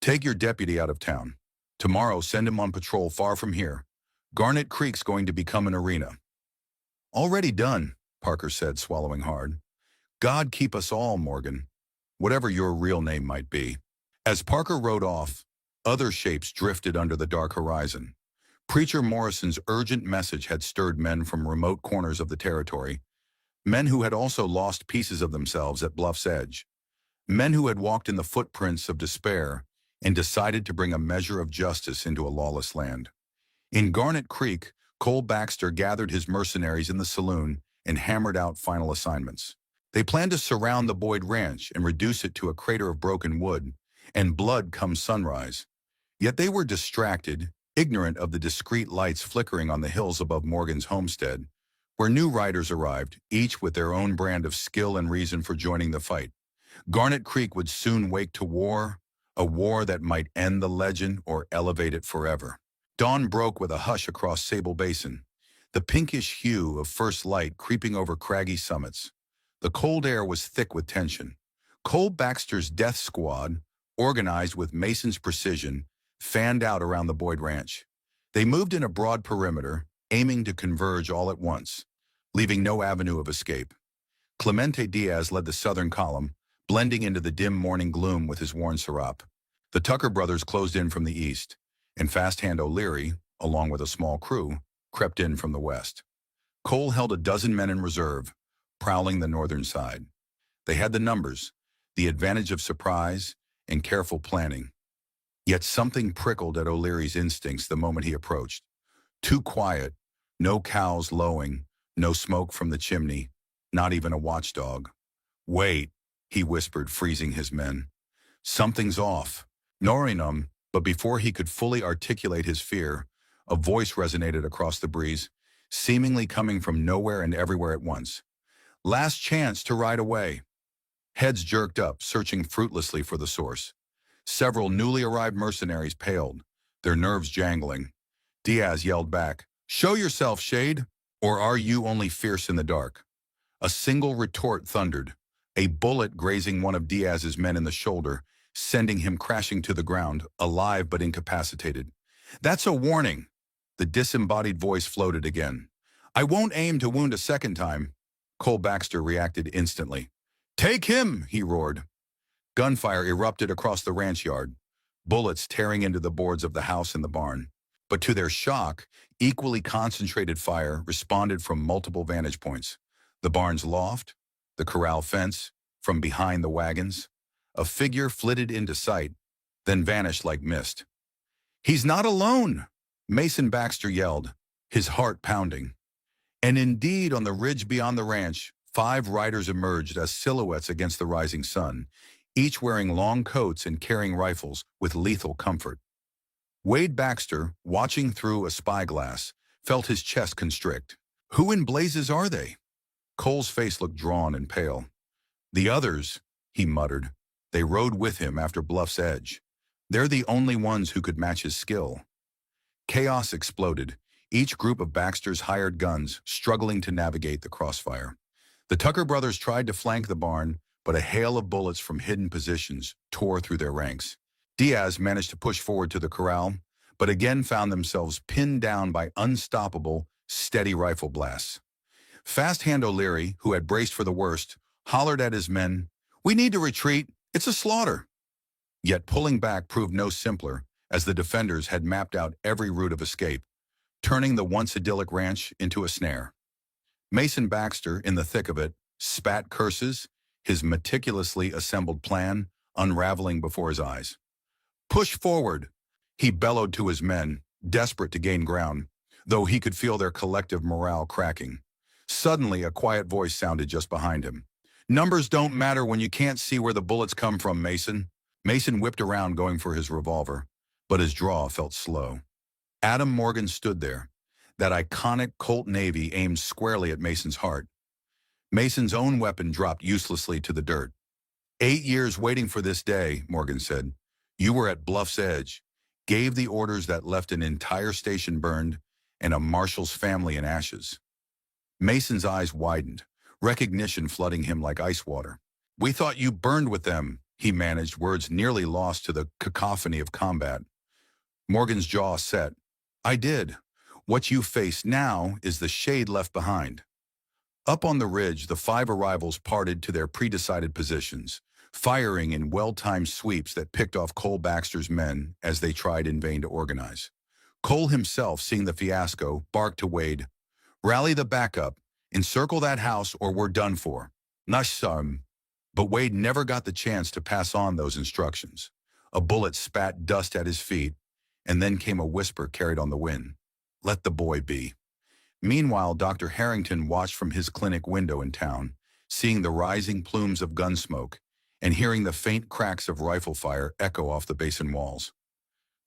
"Take your deputy out of town. Tomorrow, send him on patrol far from here. Garnet Creek's going to become an arena." "Already done," Parker said, swallowing hard. "God keep us all, Morgan, whatever your real name might be." As Parker rode off, other shapes drifted under the dark horizon. Preacher Morrison's urgent message had stirred men from remote corners of the territory, men who had also lost pieces of themselves at Bluff's Edge, men who had walked in the footprints of despair and decided to bring a measure of justice into a lawless land. In Garnet Creek, Cole Baxter gathered his mercenaries in the saloon and hammered out final assignments. They planned to surround the Boyd Ranch and reduce it to a crater of broken wood, and blood come sunrise. Yet they were distracted, ignorant of the discreet lights flickering on the hills above Morgan's homestead, where new riders arrived, each with their own brand of skill and reason for joining the fight. Garnet Creek would soon wake to war, a war that might end the legend or elevate it forever. Dawn broke with a hush across Sable Basin, the pinkish hue of first light creeping over craggy summits. The cold air was thick with tension. Cole Baxter's death squad, organized with Mason's precision, fanned out around the Boyd Ranch. They moved in a broad perimeter, aiming to converge all at once, leaving no avenue of escape. Clemente Diaz led the southern column, blending into the dim morning gloom with his worn sirop. The Tucker brothers closed in from the east, and Fast Hand O'Leary, along with a small crew, crept in from the west. Cole held a dozen men in reserve, prowling the northern side. They had the numbers, the advantage of surprise, and careful planning. Yet something prickled at O'Leary's instincts the moment he approached. Too quiet, no cows lowing, no smoke from the chimney, not even a watchdog. "Wait," he whispered, freezing his men. Something's off. Ignoring them, but before he could fully articulate his fear, a voice resonated across the breeze, seemingly coming from nowhere and everywhere at once. Last chance to ride away. Heads jerked up, searching fruitlessly for the source. Several newly arrived mercenaries paled, their nerves jangling. Diaz yelled back, "Show yourself, Shade, or are you only fierce in the dark?" A single retort thundered, a bullet grazing one of Diaz's men in the shoulder, sending him crashing to the ground, alive but incapacitated. "That's a warning." The disembodied voice floated again. "I won't aim to wound a second time." Cole Baxter reacted instantly. "Take him!" he roared. Gunfire erupted across the ranch yard, bullets tearing into the boards of the house and the barn. But to their shock, equally concentrated fire responded from multiple vantage points. The barn's loft, the corral fence, from behind the wagons. A figure flitted into sight, then vanished like mist. "He's not alone!" Mason Baxter yelled, his heart pounding. And indeed, on the ridge beyond the ranch, 5 riders emerged as silhouettes against the rising sun, each wearing long coats and carrying rifles with lethal comfort. Wade Baxter, watching through a spyglass, felt his chest constrict. "Who in blazes are they?" Cole's face looked drawn and pale. "The others," he muttered. "They rode with him after Bluff's Edge. They're the only ones who could match his skill." Chaos exploded, each group of Baxter's hired guns struggling to navigate the crossfire. The Tucker brothers tried to flank the barn, but a hail of bullets from hidden positions tore through their ranks. Diaz managed to push forward to the corral, but again found themselves pinned down by unstoppable, steady rifle blasts. Fast Hand O'Leary, who had braced for the worst, hollered at his men, "We need to retreat. It's a slaughter." Yet pulling back proved no simpler, as the defenders had mapped out every route of escape, turning the once idyllic ranch into a snare. Mason Baxter, in the thick of it, spat curses, his meticulously assembled plan unraveling before his eyes. "Push forward," he bellowed to his men, desperate to gain ground, though he could feel their collective morale cracking. Suddenly, a quiet voice sounded just behind him. "Numbers don't matter when you can't see where the bullets come from, Mason." Mason whipped around, going for his revolver, but his draw felt slow. Adam Morgan stood there, that iconic Colt Navy aimed squarely at Mason's heart. Mason's own weapon dropped uselessly to the dirt. "8 years waiting for this day," Morgan said. "You were at Bluff's Edge, gave the orders that left an entire station burned and a marshal's family in ashes." Mason's eyes widened, recognition flooding him like ice water. "We thought you burned with them," he managed, words nearly lost to the cacophony of combat. Morgan's jaw set. "I did. What you face now is the shade left behind." Up on the ridge, the 5 arrivals parted to their pre-decided positions, firing in well-timed sweeps that picked off Cole Baxter's men as they tried in vain to organize. Cole himself, seeing the fiasco, barked to Wade, "Rally the backup, encircle that house or we're done for." Nasham. But Wade never got the chance to pass on those instructions. A bullet spat dust at his feet, and then came a whisper carried on the wind. "Let the boy be." Meanwhile, Dr. Harrington watched from his clinic window in town, seeing the rising plumes of gun smoke and hearing the faint cracks of rifle fire echo off the basin walls.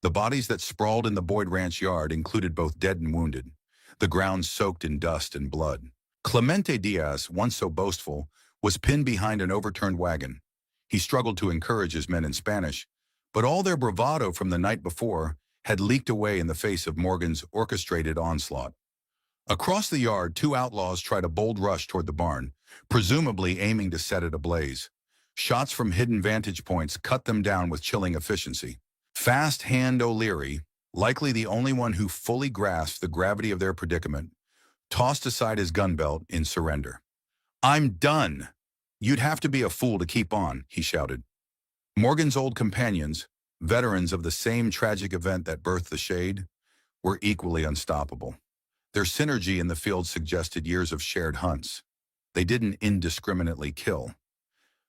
The bodies that sprawled in the Boyd Ranch yard included both dead and wounded, the ground soaked in dust and blood. Clemente Diaz, once so boastful, was pinned behind an overturned wagon. He struggled to encourage his men in Spanish, but all their bravado from the night before had leaked away in the face of Morgan's orchestrated onslaught. Across the yard, 2 outlaws tried a bold rush toward the barn, presumably aiming to set it ablaze. Shots from hidden vantage points cut them down with chilling efficiency. Fast Hand O'Leary, likely the only one who fully grasped the gravity of their predicament, tossed aside his gun belt in surrender. "I'm done. You'd have to be a fool to keep on," he shouted. Morgan's old companions, veterans of the same tragic event that birthed the Shade, were equally unstoppable. Their synergy in the field suggested years of shared hunts. They didn't indiscriminately kill.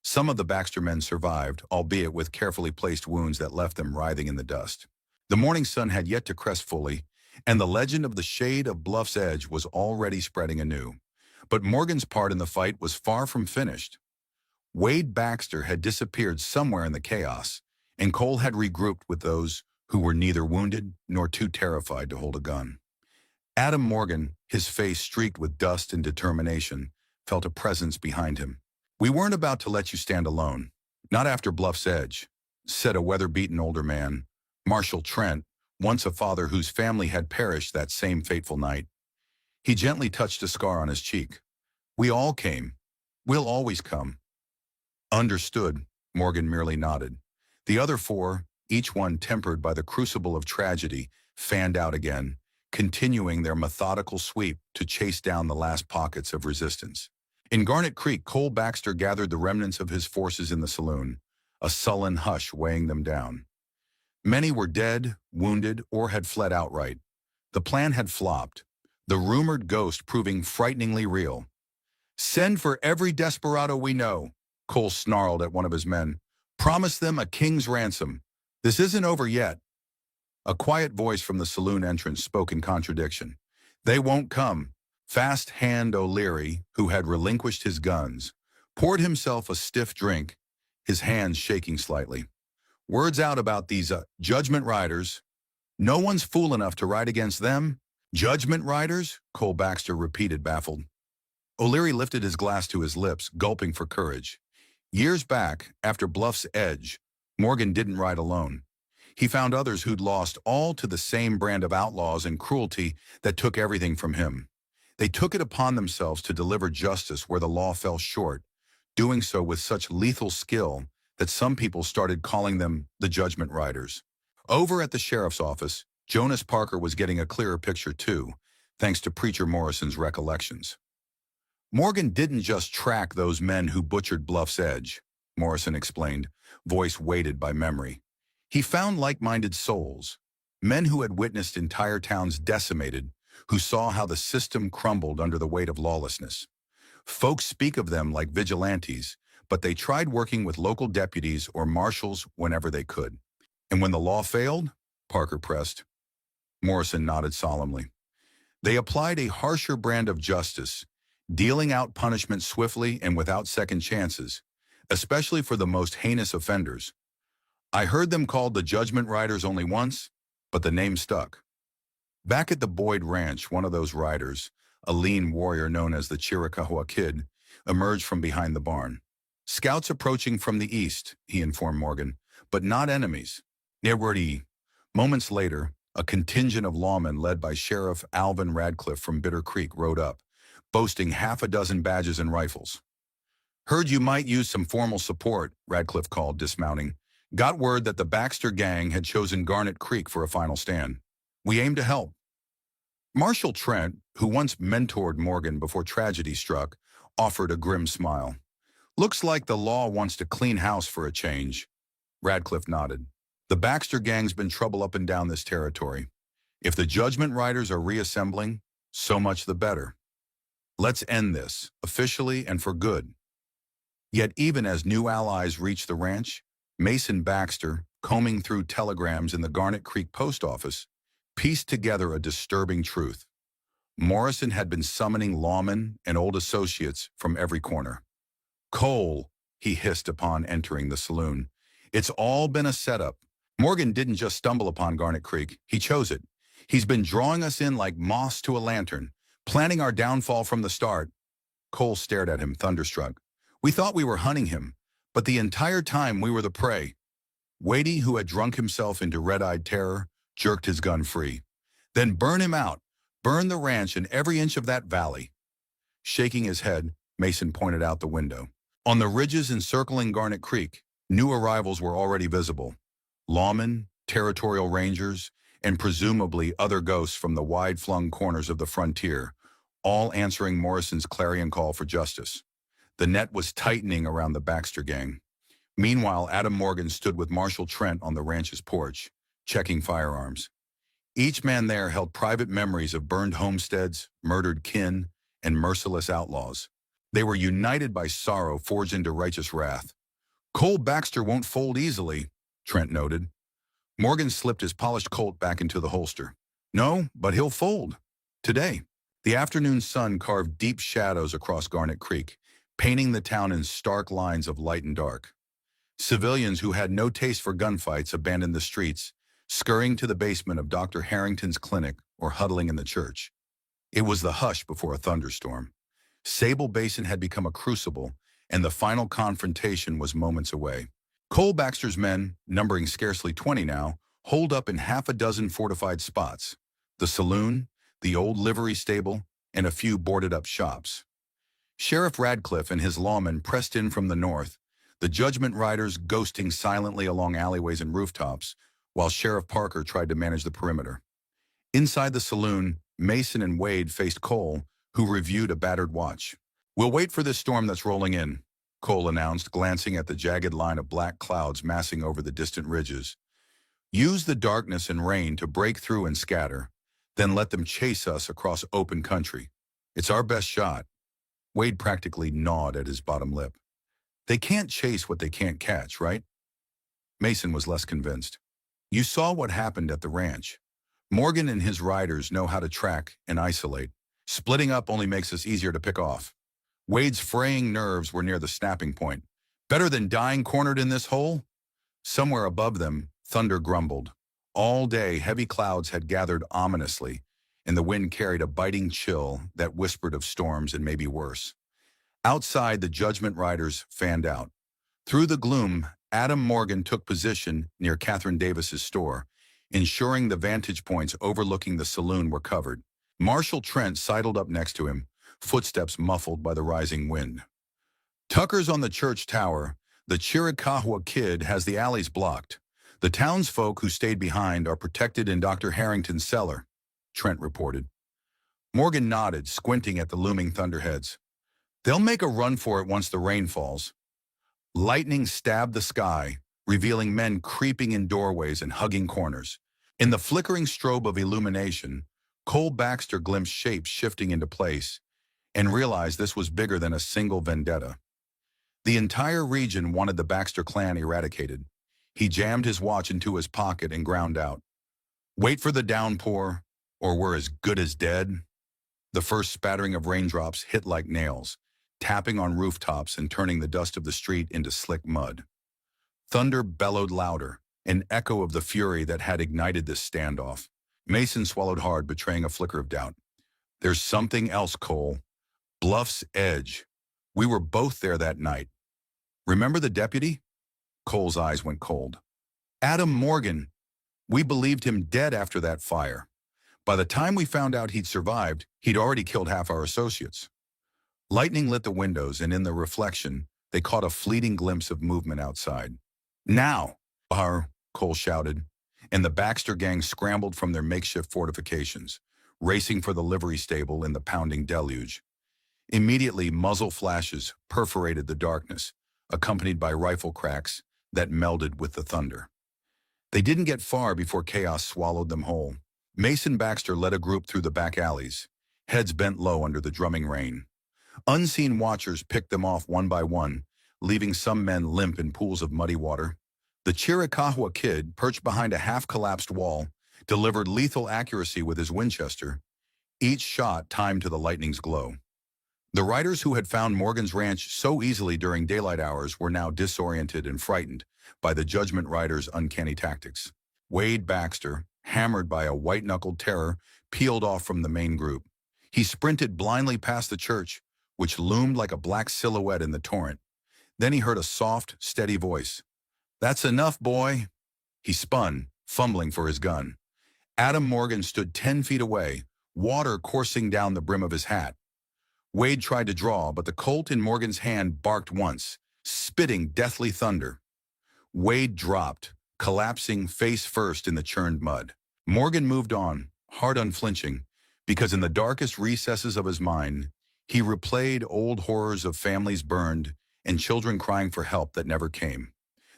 Some of the Baxter men survived, albeit with carefully placed wounds that left them writhing in the dust. The morning sun had yet to crest fully, and the legend of the Shade of Bluff's Edge was already spreading anew. But Morgan's part in the fight was far from finished. Wade Baxter had disappeared somewhere in the chaos, and Cole had regrouped with those who were neither wounded nor too terrified to hold a gun. Adam Morgan, his face streaked with dust and determination, felt a presence behind him. "We weren't about to let you stand alone. Not after Bluff's Edge," said a weather-beaten older man, Marshall Trent, once a father whose family had perished that same fateful night. He gently touched a scar on his cheek. "We all came. We'll always come." "Understood," Morgan merely nodded. The other four, each one tempered by the crucible of tragedy, fanned out again, continuing their methodical sweep to chase down the last pockets of resistance. In Garnet Creek, Cole Baxter gathered the remnants of his forces in the saloon, a sullen hush weighing them down. Many were dead, wounded, or had fled outright. The plan had flopped, the rumored ghost proving frighteningly real. "Send for every desperado we know," Cole snarled at one of his men. "Promise them a king's ransom. This isn't over yet." A quiet voice from the saloon entrance spoke in contradiction. "They won't come." Fast Hand O'Leary, who had relinquished his guns, poured himself a stiff drink, his hands shaking slightly. "Word's out about these Judgment Riders. No one's fool enough to ride against them." "Judgment Riders?" Cole Baxter repeated, baffled. O'Leary lifted his glass to his lips, gulping for courage. Years back, after Bluff's Edge, Morgan didn't ride alone. He found others who'd lost all to the same brand of outlaws and cruelty that took everything from him. They took it upon themselves to deliver justice where the law fell short, doing so with such lethal skill that some people started calling them the Judgment Riders. Over at the sheriff's office, Jonas Parker was getting a clearer picture too, thanks to Preacher Morrison's recollections. "Morgan didn't just track those men who butchered Bluff's Edge," Morrison explained, voice weighted by memory. "He found like-minded souls, men who had witnessed entire towns decimated, who saw how the system crumbled under the weight of lawlessness. Folks speak of them like vigilantes, but they tried working with local deputies or marshals whenever they could. And when the law failed," Parker pressed. Morrison nodded solemnly. "They applied a harsher brand of justice, dealing out punishment swiftly and without second chances, especially for the most heinous offenders. I heard them called the Judgment Riders only once, but the name stuck." Back at the Boyd Ranch, one of those riders, a lean warrior known as the Chiricahua Kid, emerged from behind the barn. "Scouts approaching from the east," he informed Morgan, "but not enemies." Nearly moments later, a contingent of lawmen led by Sheriff Alvin Radcliffe from Bitter Creek rode up, boasting half a dozen badges and rifles. "Heard you might use some formal support," Radcliffe called, dismounting. "Got word that the Baxter gang had chosen Garnet Creek for a final stand. We aim to help." Marshall Trent, who once mentored Morgan before tragedy struck, offered a grim smile. "Looks like the law wants to clean house for a change." Radcliffe nodded. "The Baxter gang's been trouble up and down this territory. If the Judgment Riders are reassembling, so much the better. Let's end this, officially and for good." Yet even as new allies reached the ranch, Mason Baxter, combing through telegrams in the Garnet Creek post office, pieced together a disturbing truth. Morrison had been summoning lawmen and old associates from every corner. "Cole," he hissed upon entering the saloon, "it's all been a setup. Morgan didn't just stumble upon Garnet Creek, he chose it. He's been drawing us in like moths to a lantern, planning our downfall from the start." Cole stared at him, thunderstruck. "We thought we were hunting him, but the entire time we were the prey." Wadey, who had drunk himself into red-eyed terror, jerked his gun free. "Then burn him out. Burn the ranch and every inch of that valley." Shaking his head, Mason pointed out the window. On the ridges encircling Garnet Creek, new arrivals were already visible. Lawmen, territorial rangers, and presumably other ghosts from the wide-flung corners of the frontier, all answering Morrison's clarion call for justice. The net was tightening around the Baxter gang. Meanwhile, Adam Morgan stood with Marshall Trent on the ranch's porch, checking firearms. Each man there held private memories of burned homesteads, murdered kin, and merciless outlaws. They were united by sorrow forged into righteous wrath. "Cole Baxter won't fold easily," Trent noted. Morgan slipped his polished Colt back into the holster. "No, but he'll fold. Today." The afternoon sun carved deep shadows across Garnet Creek, painting the town in stark lines of light and dark. Civilians who had no taste for gunfights abandoned the streets, scurrying to the basement of Dr. Harrington's clinic or huddling in the church. It was the hush before a thunderstorm. Sable Basin had become a crucible, and the final confrontation was moments away. Cole Baxter's men, numbering scarcely 20 now, holed up in half a dozen fortified spots: the saloon, the old livery stable, and a few boarded-up shops. Sheriff Radcliffe and his lawmen pressed in from the north, the judgment riders ghosting silently along alleyways and rooftops, while Sheriff Parker tried to manage the perimeter. Inside the saloon, Mason and Wade faced Cole, who reviewed a battered watch. "We'll wait for this storm that's rolling in," Cole announced, glancing at the jagged line of black clouds massing over the distant ridges. "Use the darkness and rain to break through and scatter, then let them chase us across open country. It's our best shot." Wade practically gnawed at his bottom lip. "They can't chase what they can't catch, right?" Mason was less convinced. "You saw what happened at the ranch. Morgan and his riders know how to track and isolate. Splitting up only makes us easier to pick off." Wade's fraying nerves were near the snapping point. "Better than dying cornered in this hole?" Somewhere above them, thunder grumbled. All day, heavy clouds had gathered ominously, and the wind carried a biting chill that whispered of storms and maybe worse. Outside, the judgment riders fanned out. Through the gloom, Adam Morgan took position near Catherine Davis's store, ensuring the vantage points overlooking the saloon were covered. Marshal Trent sidled up next to him, footsteps muffled by the rising wind. "Tucker's on the church tower. The Chiricahua Kid has the alleys blocked. The townsfolk who stayed behind are protected in Dr. Harrington's cellar," Trent reported. Morgan nodded, squinting at the looming thunderheads. "They'll make a run for it once the rain falls." Lightning stabbed the sky, revealing men creeping in doorways and hugging corners. In the flickering strobe of illumination, Cole Baxter glimpsed shapes shifting into place and realized this was bigger than a single vendetta. The entire region wanted the Baxter clan eradicated. He jammed his watch into his pocket and ground out, "Wait for the downpour, or we're as good as dead." The first spattering of raindrops hit like nails, tapping on rooftops and turning the dust of the street into slick mud. Thunder bellowed louder, an echo of the fury that had ignited this standoff. Mason swallowed hard, betraying a flicker of doubt. "There's something else, Cole. Bluff's Edge. We were both there that night. Remember the deputy?" Cole's eyes went cold. "Adam Morgan. We believed him dead after that fire. By the time we found out he'd survived, he'd already killed half our associates." Lightning lit the windows, and in the reflection, they caught a fleeting glimpse of movement outside. "Now!" Cole shouted, and the Baxter gang scrambled from their makeshift fortifications, racing for the livery stable in the pounding deluge. Immediately, muzzle flashes perforated the darkness, accompanied by rifle cracks that melded with the thunder. They didn't get far before chaos swallowed them whole. Mason Baxter led a group through the back alleys, heads bent low under the drumming rain. Unseen watchers picked them off one by one, leaving some men limp in pools of muddy water. The Chiricahua Kid, perched behind a half-collapsed wall, delivered lethal accuracy with his Winchester, each shot timed to the lightning's glow. The riders who had found Morgan's ranch so easily during daylight hours were now disoriented and frightened by the judgment riders' uncanny tactics. Wade Baxter, hammered by a white-knuckled terror, peeled off from the main group. He sprinted blindly past the church, which loomed like a black silhouette in the torrent. Then he heard a soft, steady voice. "That's enough, boy." He spun, fumbling for his gun. Adam Morgan stood 10 feet away, water coursing down the brim of his hat. Wade tried to draw, but the Colt in Morgan's hand barked once, spitting deathly thunder. Wade dropped, collapsing face first in the churned mud. Morgan moved on, heart unflinching, because in the darkest recesses of his mind, he replayed old horrors of families burned and children crying for help that never came.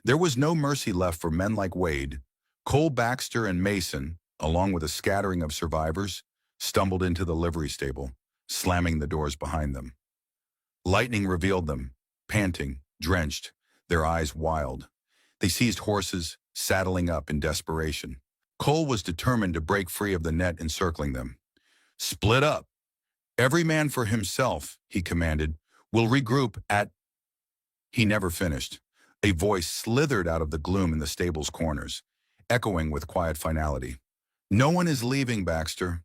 There was no mercy left for men like Wade. Cole Baxter and Mason, along with a scattering of survivors, stumbled into the livery stable, slamming the doors behind them. Lightning revealed them, panting, drenched, their eyes wild. They seized horses, saddling up in desperation. Cole was determined to break free of the net encircling them. "Split up. Every man for himself," he commanded. We'll regroup at... He never finished. A voice slithered out of the gloom in the stable's corners, echoing with quiet finality. No one is leaving, Baxter.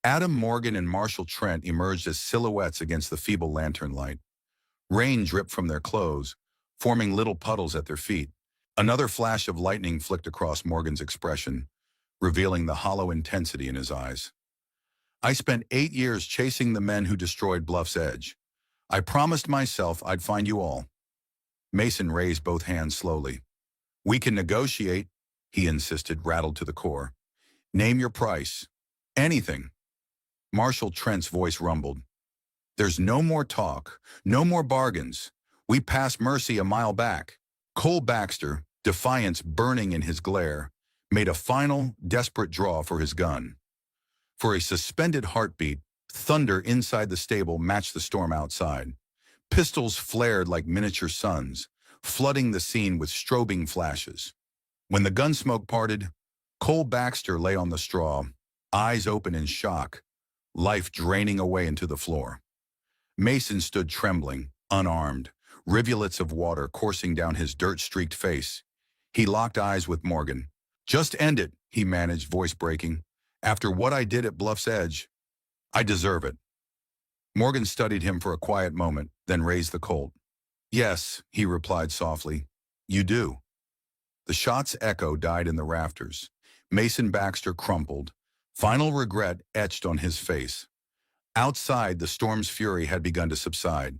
Adam Morgan and Marshall Trent emerged as silhouettes against the feeble lantern light. Rain dripped from their clothes, forming little puddles at their feet. Another flash of lightning flicked across Morgan's expression, revealing the hollow intensity in his eyes. I spent 8 years chasing the men who destroyed Bluff's Edge. I promised myself I'd find you all. Mason raised both hands slowly. We can negotiate, he insisted, rattled to the core. Name your price. Anything. Marshall Trent's voice rumbled. There's no more talk, no more bargains. We passed mercy a mile back. Cole Baxter, defiance burning in his glare, made a final, desperate draw for his gun. For a suspended heartbeat, thunder inside the stable matched the storm outside. Pistols flared like miniature suns, flooding the scene with strobing flashes. When the gun smoke parted, Cole Baxter lay on the straw, eyes open in shock, life draining away into the floor. Mason stood trembling, unarmed, rivulets of water coursing down his dirt-streaked face. He locked eyes with Morgan. Just end it, he managed, voice breaking. After what I did at Bluff's Edge, I deserve it. Morgan studied him for a quiet moment, then raised the Colt. Yes, he replied softly. You do. The shot's echo died in the rafters. Mason Baxter crumpled, final regret etched on his face. Outside, the storm's fury had begun to subside.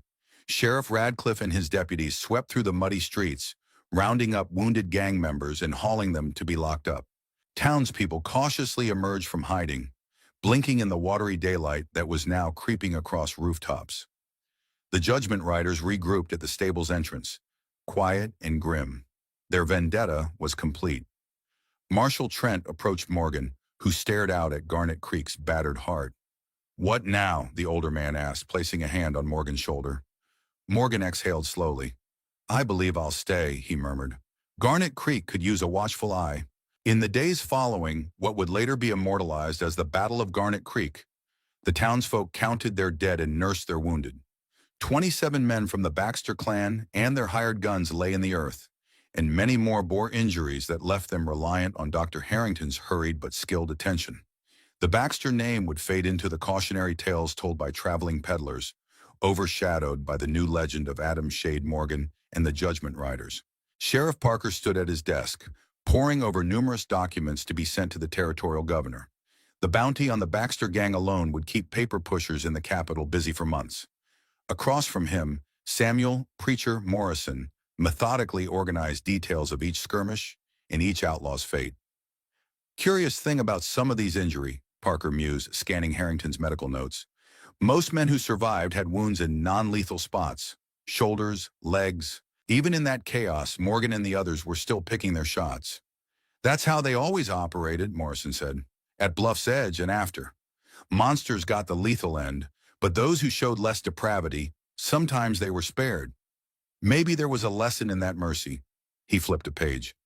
Sheriff Radcliffe and his deputies swept through the muddy streets, rounding up wounded gang members and hauling them to be locked up. Townspeople cautiously emerged from hiding, blinking in the watery daylight that was now creeping across rooftops. The judgment riders regrouped at the stable's entrance, quiet and grim. Their vendetta was complete. Marshall Trent approached Morgan, who stared out at Garnet Creek's battered heart. What now? The older man asked, placing a hand on Morgan's shoulder. Morgan exhaled slowly. I believe I'll stay, he murmured. Garnet Creek could use a watchful eye. In the days following what would later be immortalized as the Battle of Garnet Creek, the townsfolk counted their dead and nursed their wounded. 27 men from the Baxter clan and their hired guns lay in the earth, and many more bore injuries that left them reliant on Dr. Harrington's hurried but skilled attention. The Baxter name would fade into the cautionary tales told by traveling peddlers, overshadowed by the new legend of Adam Shade Morgan and the Judgment Riders. Sheriff Parker stood at his desk, poring over numerous documents to be sent to the territorial governor. The bounty on the Baxter gang alone would keep paper pushers in the capital busy for months. Across from him, Samuel "Preacher" Morrison methodically organized details of each skirmish and each outlaw's fate. Curious thing about some of these injuries, Parker mused, scanning Harrington's medical notes. Most men who survived had wounds in non-lethal spots, shoulders, legs. Even in that chaos, Morgan and the others were still picking their shots. That's how they always operated, Morrison said, at Bluff's Edge and after. Monsters got the lethal end, but those who showed less depravity, sometimes they were spared. Maybe there was a lesson in that mercy. He flipped a page.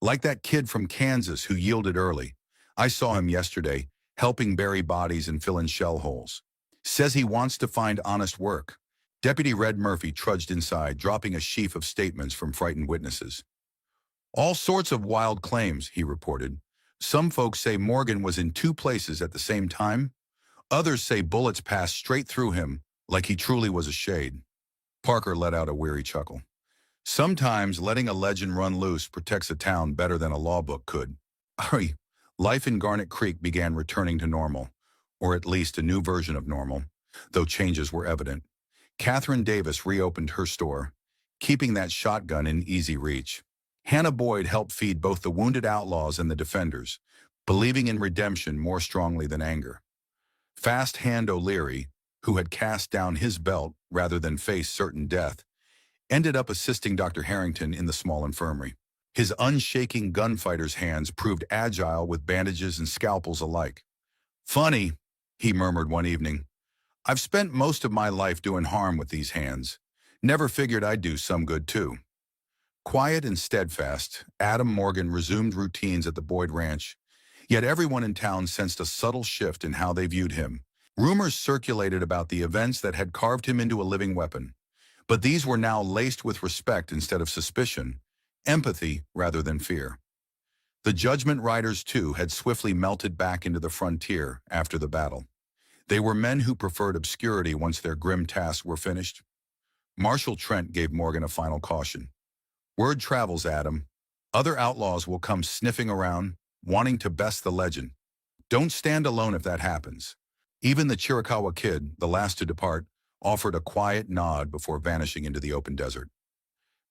Like that kid from Kansas who yielded early. I saw him yesterday, helping bury bodies and fill in shell holes. Says he wants to find honest work. Deputy Red Murphy trudged inside, dropping a sheaf of statements from frightened witnesses. All sorts of wild claims, he reported. Some folks say Morgan was in 2 places at the same time. Others say bullets passed straight through him, like he truly was a shade. Parker let out a weary chuckle. Sometimes letting a legend run loose protects a town better than a law book could. Hurry. Life in Garnet Creek began returning to normal, or at least a new version of normal, though changes were evident. Catherine Davis reopened her store, keeping that shotgun in easy reach. Hannah Boyd helped feed both the wounded outlaws and the defenders, believing in redemption more strongly than anger. Fast Hand O'Leary, who had cast down his belt rather than face certain death, ended up assisting Dr. Harrington in the small infirmary. His unshaking gunfighter's hands proved agile with bandages and scalpels alike. Funny, he murmured one evening. I've spent most of my life doing harm with these hands. Never figured I'd do some good too. Quiet and steadfast, Adam Morgan resumed routines at the Boyd Ranch, yet everyone in town sensed a subtle shift in how they viewed him. Rumors circulated about the events that had carved him into a living weapon, but these were now laced with respect instead of suspicion, empathy rather than fear. The Judgment Riders, too, had swiftly melted back into the frontier after the battle. They were men who preferred obscurity once their grim tasks were finished. Marshal Trent gave Morgan a final caution. Word travels, Adam. Other outlaws will come sniffing around, wanting to best the legend. Don't stand alone if that happens. Even the Chiricahua Kid, the last to depart, offered a quiet nod before vanishing into the open desert.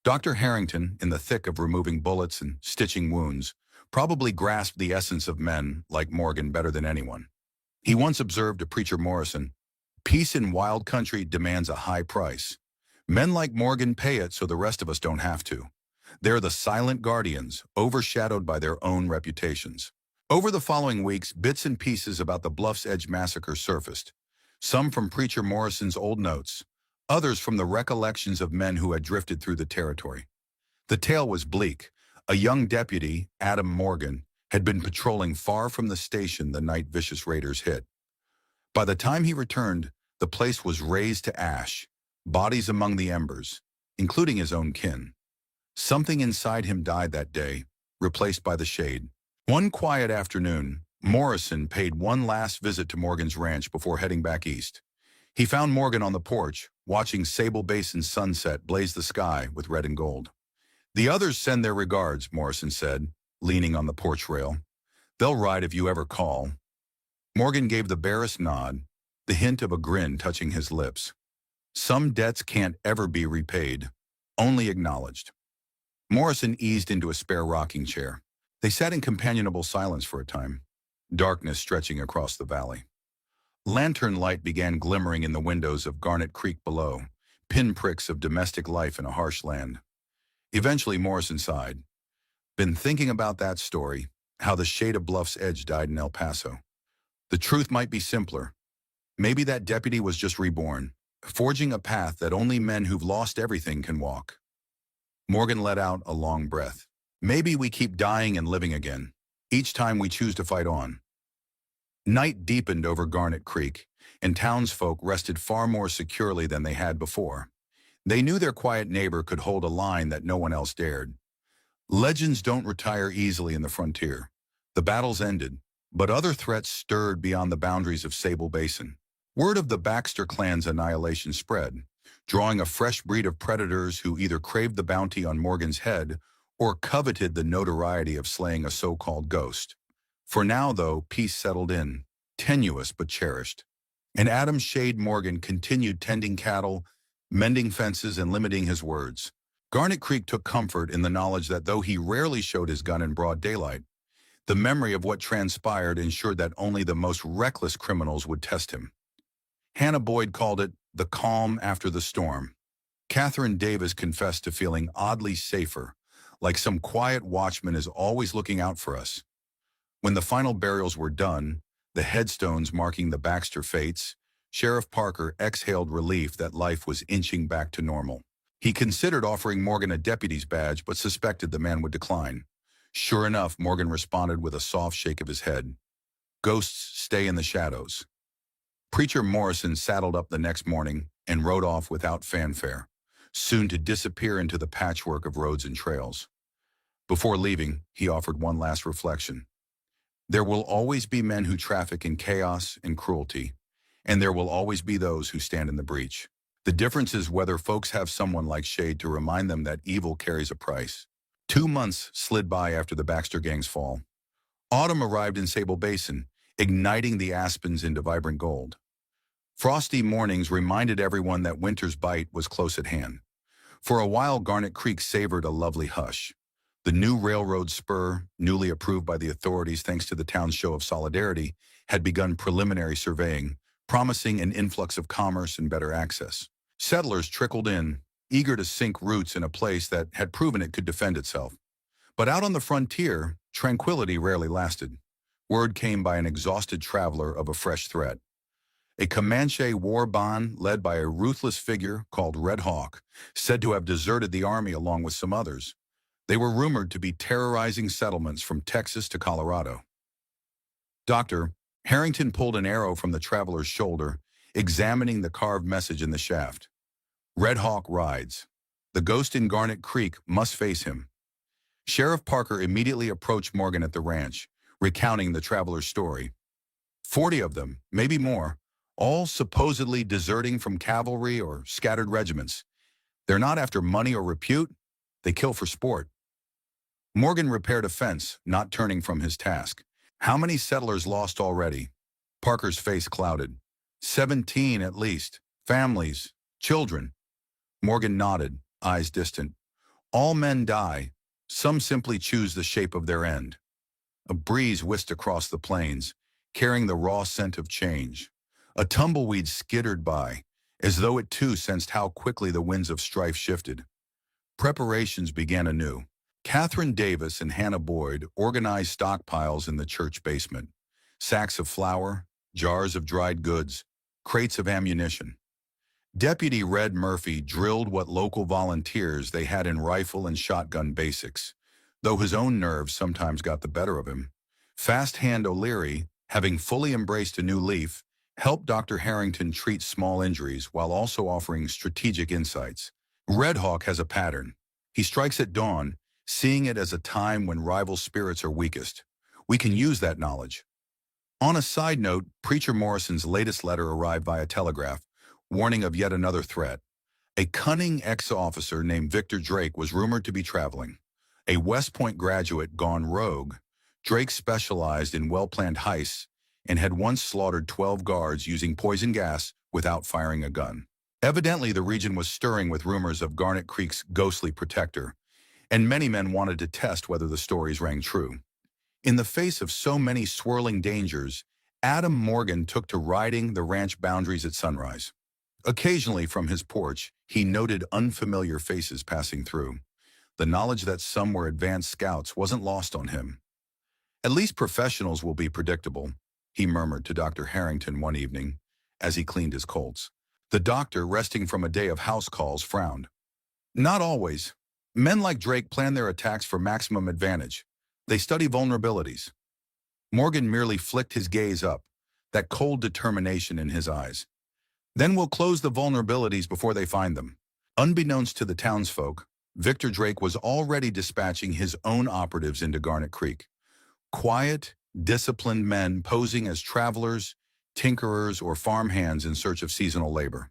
Dr. Harrington, in the thick of removing bullets and stitching wounds, probably grasped the essence of men like Morgan better than anyone. He once observed to Preacher Morrison, "Peace in wild country demands a high price. Men like Morgan pay it so the rest of us don't have to. They're the silent guardians, overshadowed by their own reputations." Over the following weeks, bits and pieces about the Bluff's Edge massacre surfaced, some from Preacher Morrison's old notes, others from the recollections of men who had drifted through the territory. The tale was bleak. A young deputy, Adam Morgan, had been patrolling far from the station the night vicious raiders hit. By the time he returned, the place was razed to ash, bodies among the embers, including his own kin. Something inside him died that day, replaced by the shade. One quiet afternoon, Morrison paid one last visit to Morgan's ranch before heading back east. He found Morgan on the porch, watching Sable Basin's sunset blaze the sky with red and gold. "The others send their regards," Morrison said, leaning on the porch rail. "They'll ride if you ever call." Morgan gave the barest nod, the hint of a grin touching his lips. Some debts can't ever be repaid, only acknowledged. Morrison eased into a spare rocking chair. They sat in companionable silence for a time, darkness stretching across the valley. Lantern light began glimmering in the windows of Garnet Creek below, pinpricks of domestic life in a harsh land. Eventually, Morrison sighed. "Been thinking about that story, how the Shade of Bluff's Edge died in El Paso. The truth might be simpler. Maybe that deputy was just reborn, forging a path that only men who've lost everything can walk." Morgan let out a long breath. "Maybe we keep dying and living again, each time we choose to fight on." Night deepened over Garnet Creek, and townsfolk rested far more securely than they had before. They knew their quiet neighbor could hold a line that no one else dared. Legends don't retire easily in the frontier. The battles ended, but other threats stirred beyond the boundaries of Sable Basin. Word of the Baxter clan's annihilation spread, drawing a fresh breed of predators who either craved the bounty on Morgan's head or coveted the notoriety of slaying a so-called ghost. For now, though, peace settled in, tenuous but cherished. And Adam Shade Morgan continued tending cattle, mending fences, and limiting his words. Garnet Creek took comfort in the knowledge that though he rarely showed his gun in broad daylight, the memory of what transpired ensured that only the most reckless criminals would test him. Hannah Boyd called it the calm after the storm. Catherine Davis confessed to feeling oddly safer, like some quiet watchman is always looking out for us. When the final burials were done, the headstones marking the Baxter fates, Sheriff Parker exhaled relief that life was inching back to normal. He considered offering Morgan a deputy's badge, but suspected the man would decline. Sure enough, Morgan responded with a soft shake of his head. "Ghosts stay in the shadows." Preacher Morrison saddled up the next morning and rode off without fanfare, soon to disappear into the patchwork of roads and trails. Before leaving, he offered one last reflection. There will always be men who traffic in chaos and cruelty, and there will always be those who stand in the breach. The difference is whether folks have someone like Shade to remind them that evil carries a price. 2 months slid by after the Baxter gang's fall. Autumn arrived in Sable Basin, igniting the aspens into vibrant gold. Frosty mornings reminded everyone that winter's bite was close at hand. For a while, Garnet Creek savored a lovely hush. The new railroad spur, newly approved by the authorities thanks to the town's show of solidarity, had begun preliminary surveying, promising an influx of commerce and better access. Settlers trickled in, eager to sink roots in a place that had proven it could defend itself. But out on the frontier, tranquility rarely lasted. Word came by an exhausted traveler of a fresh threat. A Comanche war band led by a ruthless figure called Red Hawk, said to have deserted the army along with some others. They were rumored to be terrorizing settlements from Texas to Colorado. "Doctor, Harrington pulled an arrow from the traveler's shoulder, examining the carved message in the shaft. Red Hawk rides. The ghost in Garnet Creek must face him. Sheriff Parker immediately approached Morgan at the ranch, recounting the traveler's story. 40 of them, maybe more, all supposedly deserting from cavalry or scattered regiments. They're not after money or repute, they kill for sport. Morgan repaired a fence, not turning from his task. How many settlers lost already? Parker's face clouded. 17 at least. Families, children. Morgan nodded, eyes distant. All men die. Some simply choose the shape of their end. A breeze whisked across the plains, carrying the raw scent of change. A tumbleweed skittered by, as though it too sensed how quickly the winds of strife shifted. Preparations began anew. Catherine Davis and Hannah Boyd organized stockpiles in the church basement. Sacks of flour, jars of dried goods, crates of ammunition. Deputy Red Murphy drilled what local volunteers they had in rifle and shotgun basics, though his own nerves sometimes got the better of him. Fast Hand O'Leary, having fully embraced a new leaf, helped Dr. Harrington treat small injuries while also offering strategic insights. Red Hawk has a pattern. He strikes at dawn, seeing it as a time when rival spirits are weakest. We can use that knowledge. On a side note, Preacher Morrison's latest letter arrived via telegraph, warning of yet another threat. A cunning ex-officer named Victor Drake was rumored to be traveling. A West Point graduate gone rogue, Drake specialized in well-planned heists and had once slaughtered 12 guards using poison gas without firing a gun. Evidently, the region was stirring with rumors of Garnet Creek's ghostly protector, and many men wanted to test whether the stories rang true. In the face of so many swirling dangers, Adam Morgan took to riding the ranch boundaries at sunrise. Occasionally from his porch, he noted unfamiliar faces passing through. The knowledge that some were advanced scouts wasn't lost on him. At least professionals will be predictable, he murmured to Dr. Harrington one evening as he cleaned his Colts. The doctor, resting from a day of house calls, frowned. Not always. Men like Drake plan their attacks for maximum advantage. They study vulnerabilities. Morgan merely flicked his gaze up, that cold determination in his eyes. Then we'll close the vulnerabilities before they find them. Unbeknownst to the townsfolk, Victor Drake was already dispatching his own operatives into Garnet Creek. Quiet, disciplined men posing as travelers, tinkerers, or farmhands in search of seasonal labor.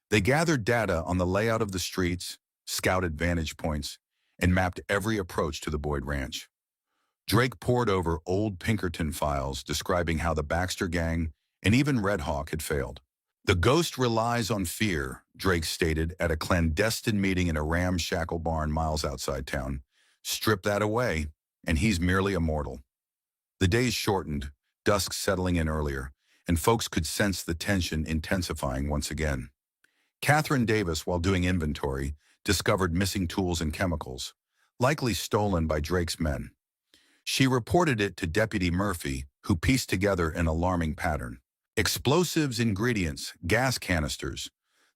They gathered data on the layout of the streets, scouted vantage points, and mapped every approach to the Boyd Ranch. Drake pored over old Pinkerton files describing how the Baxter Gang and even Red Hawk had failed. The ghost relies on fear, Drake stated at a clandestine meeting in a ramshackle barn miles outside town. Strip that away, and he's merely a mortal. The days shortened, dusk settling in earlier, and folks could sense the tension intensifying once again. Catherine Davis, while doing inventory, discovered missing tools and chemicals, likely stolen by Drake's men. She reported it to Deputy Murphy, who pieced together an alarming pattern. Explosives ingredients, gas canisters,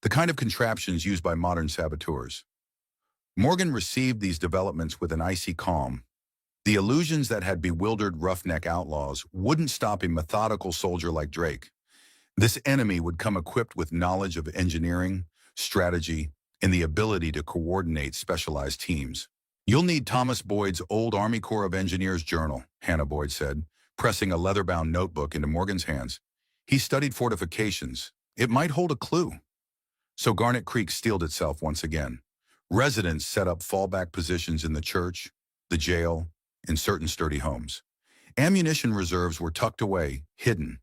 the kind of contraptions used by modern saboteurs. Morgan received these developments with an icy calm. The illusions that had bewildered roughneck outlaws wouldn't stop a methodical soldier like Drake. This enemy would come equipped with knowledge of engineering, strategy, and the ability to coordinate specialized teams. You'll need Thomas Boyd's old Army Corps of Engineers journal, Hannah Boyd said, pressing a leather-bound notebook into Morgan's hands. He studied fortifications. It might hold a clue. So Garnet Creek steeled itself once again. Residents set up fallback positions in the church, the jail, and certain sturdy homes. Ammunition reserves were tucked away, hidden.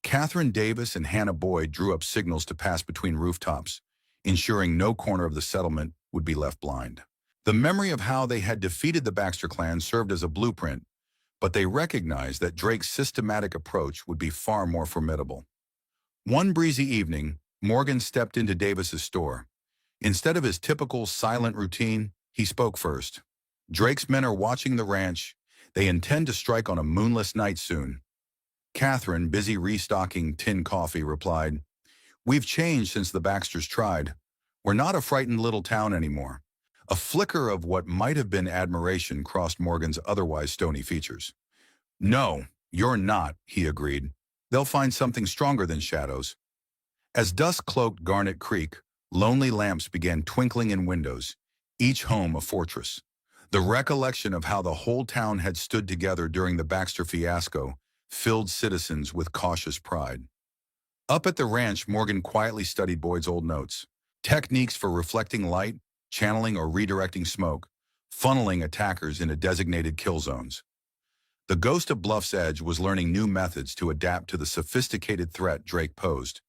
Catherine Davis and Hannah Boyd drew up signals to pass between rooftops, ensuring no corner of the settlement would be left blind. The memory of how they had defeated the Baxter clan served as a blueprint, but they recognized that Drake's systematic approach would be far more formidable. One breezy evening, Morgan stepped into Davis's store. Instead of his typical silent routine, he spoke first. Drake's men are watching the ranch. They intend to strike on a moonless night soon. Catherine, busy restocking tin coffee, replied, "We've changed since the Baxters tried. We're not a frightened little town anymore." A flicker of what might have been admiration crossed Morgan's otherwise stony features. "No, "You're not," he agreed. "They'll find something stronger than shadows." As dusk cloaked Garnet Creek, lonely lamps began twinkling in windows, each home a fortress. The recollection of how the whole town had stood together during the Baxter fiasco filled citizens with cautious pride. Up at the ranch, Morgan quietly studied Boyd's old notes. Techniques for reflecting light, channeling or redirecting smoke, funneling attackers into designated kill zones. The ghost of Bluff's Edge was learning new methods to adapt to the sophisticated threat Drake posed.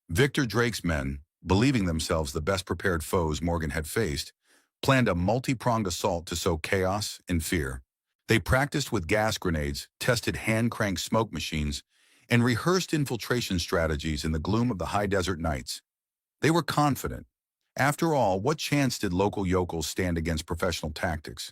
Victor Drake's men, believing themselves the best prepared foes Morgan had faced, planned a multi-pronged assault to sow chaos and fear. They practiced with gas grenades, tested hand-cranked smoke machines, and rehearsed infiltration strategies in the gloom of the high desert nights. They were confident. After all, what chance did local yokels stand against professional tactics?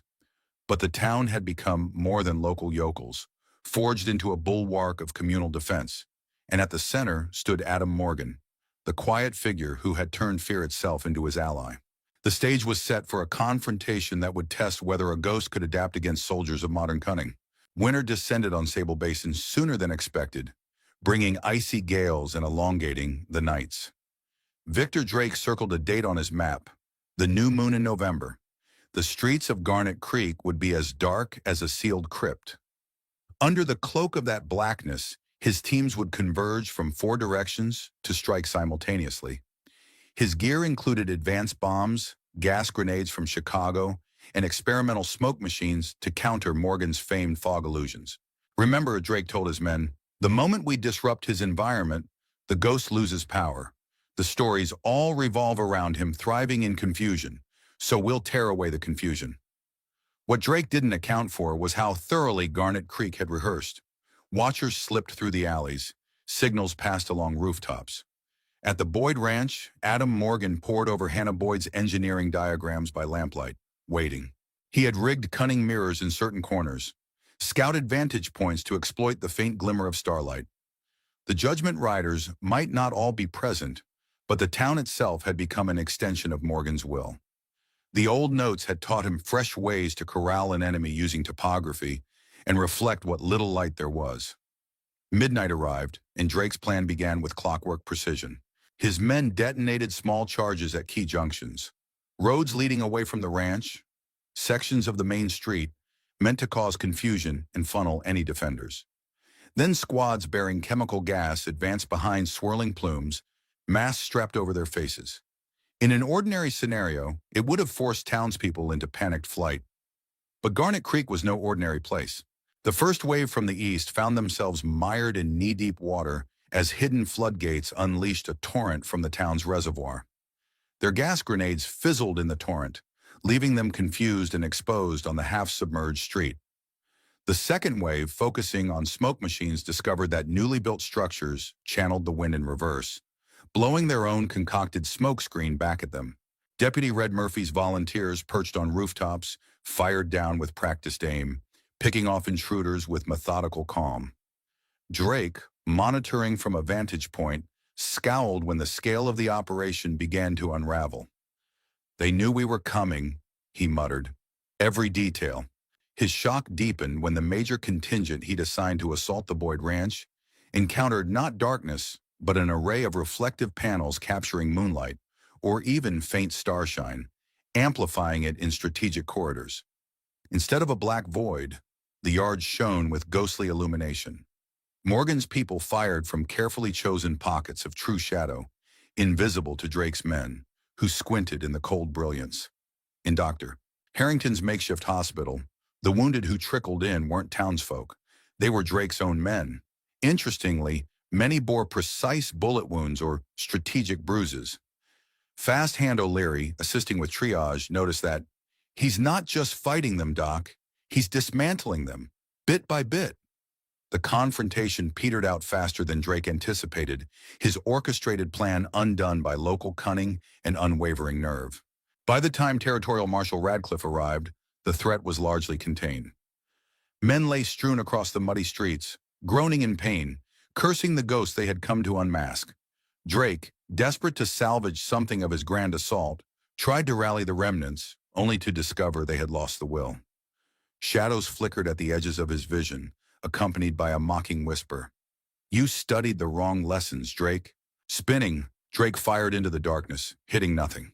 But the town had become more than local yokels, forged into a bulwark of communal defense. And at the center stood Adam Morgan, the quiet figure who had turned fear itself into his ally. The stage was set for a confrontation that would test whether a ghost could adapt against soldiers of modern cunning. Winter descended on Sable Basin sooner than expected, bringing icy gales and elongating the nights. Victor Drake circled a date on his map, the new moon in November. The streets of Garnet Creek would be as dark as a sealed crypt. Under the cloak of that blackness, his teams would converge from 4 directions to strike simultaneously. His gear included advanced bombs, gas grenades from Chicago, and experimental smoke machines to counter Morgan's famed fog illusions. "Remember," Drake told his men, "the moment we disrupt his environment, the ghost loses power. The stories all revolve around him thriving in confusion, so we'll tear away the confusion." What Drake didn't account for was how thoroughly Garnet Creek had rehearsed. Watchers slipped through the alleys, signals passed along rooftops. At the Boyd Ranch, Adam Morgan pored over Hannah Boyd's engineering diagrams by lamplight, waiting. He had rigged cunning mirrors in certain corners, scouted vantage points to exploit the faint glimmer of starlight. The Judgment Riders might not all be present, but the town itself had become an extension of Morgan's will. The old notes had taught him fresh ways to corral an enemy using topography and reflect what little light there was. Midnight arrived, and Drake's plan began with clockwork precision. His men detonated small charges at key junctions. Roads leading away from the ranch, sections of the main street, meant to cause confusion and funnel any defenders. Then squads bearing chemical gas advanced behind swirling plumes, masks strapped over their faces. In an ordinary scenario, it would have forced townspeople into panicked flight. But Garnet Creek was no ordinary place. The first wave from the east found themselves mired in knee-deep water as hidden floodgates unleashed a torrent from the town's reservoir. Their gas grenades fizzled in the torrent, leaving them confused and exposed on the half-submerged street. The second wave, focusing on smoke machines, discovered that newly built structures channeled the wind in reverse, blowing their own concocted smokescreen back at them. Deputy Red Murphy's volunteers perched on rooftops, fired down with practiced aim, picking off intruders with methodical calm. Drake, monitoring from a vantage point, scowled when the scale of the operation began to unravel. "They knew we were coming," he muttered. "Every detail." His shock deepened when the major contingent he'd assigned to assault the Boyd Ranch encountered not darkness, but an array of reflective panels capturing moonlight, or even faint starshine, amplifying it in strategic corridors. Instead of a black void, the yard shone with ghostly illumination. Morgan's people fired from carefully chosen pockets of true shadow, invisible to Drake's men, who squinted in the cold brilliance. In Dr. Harrington's makeshift hospital, the wounded who trickled in weren't townsfolk. They were Drake's own men. Interestingly, many bore precise bullet wounds or strategic bruises. Fast Hand O'Leary, assisting with triage, noticed that he's not just fighting them, Doc. He's dismantling them, bit by bit. The confrontation petered out faster than Drake anticipated, his orchestrated plan undone by local cunning and unwavering nerve. By the time Territorial Marshal Radcliffe arrived, the threat was largely contained. Men lay strewn across the muddy streets, groaning in pain, cursing the ghosts they had come to unmask. Drake, desperate to salvage something of his grand assault, tried to rally the remnants, only to discover they had lost the will. Shadows flickered at the edges of his vision, accompanied by a mocking whisper. "You studied the wrong lessons, Drake." Spinning, Drake fired into the darkness, hitting nothing.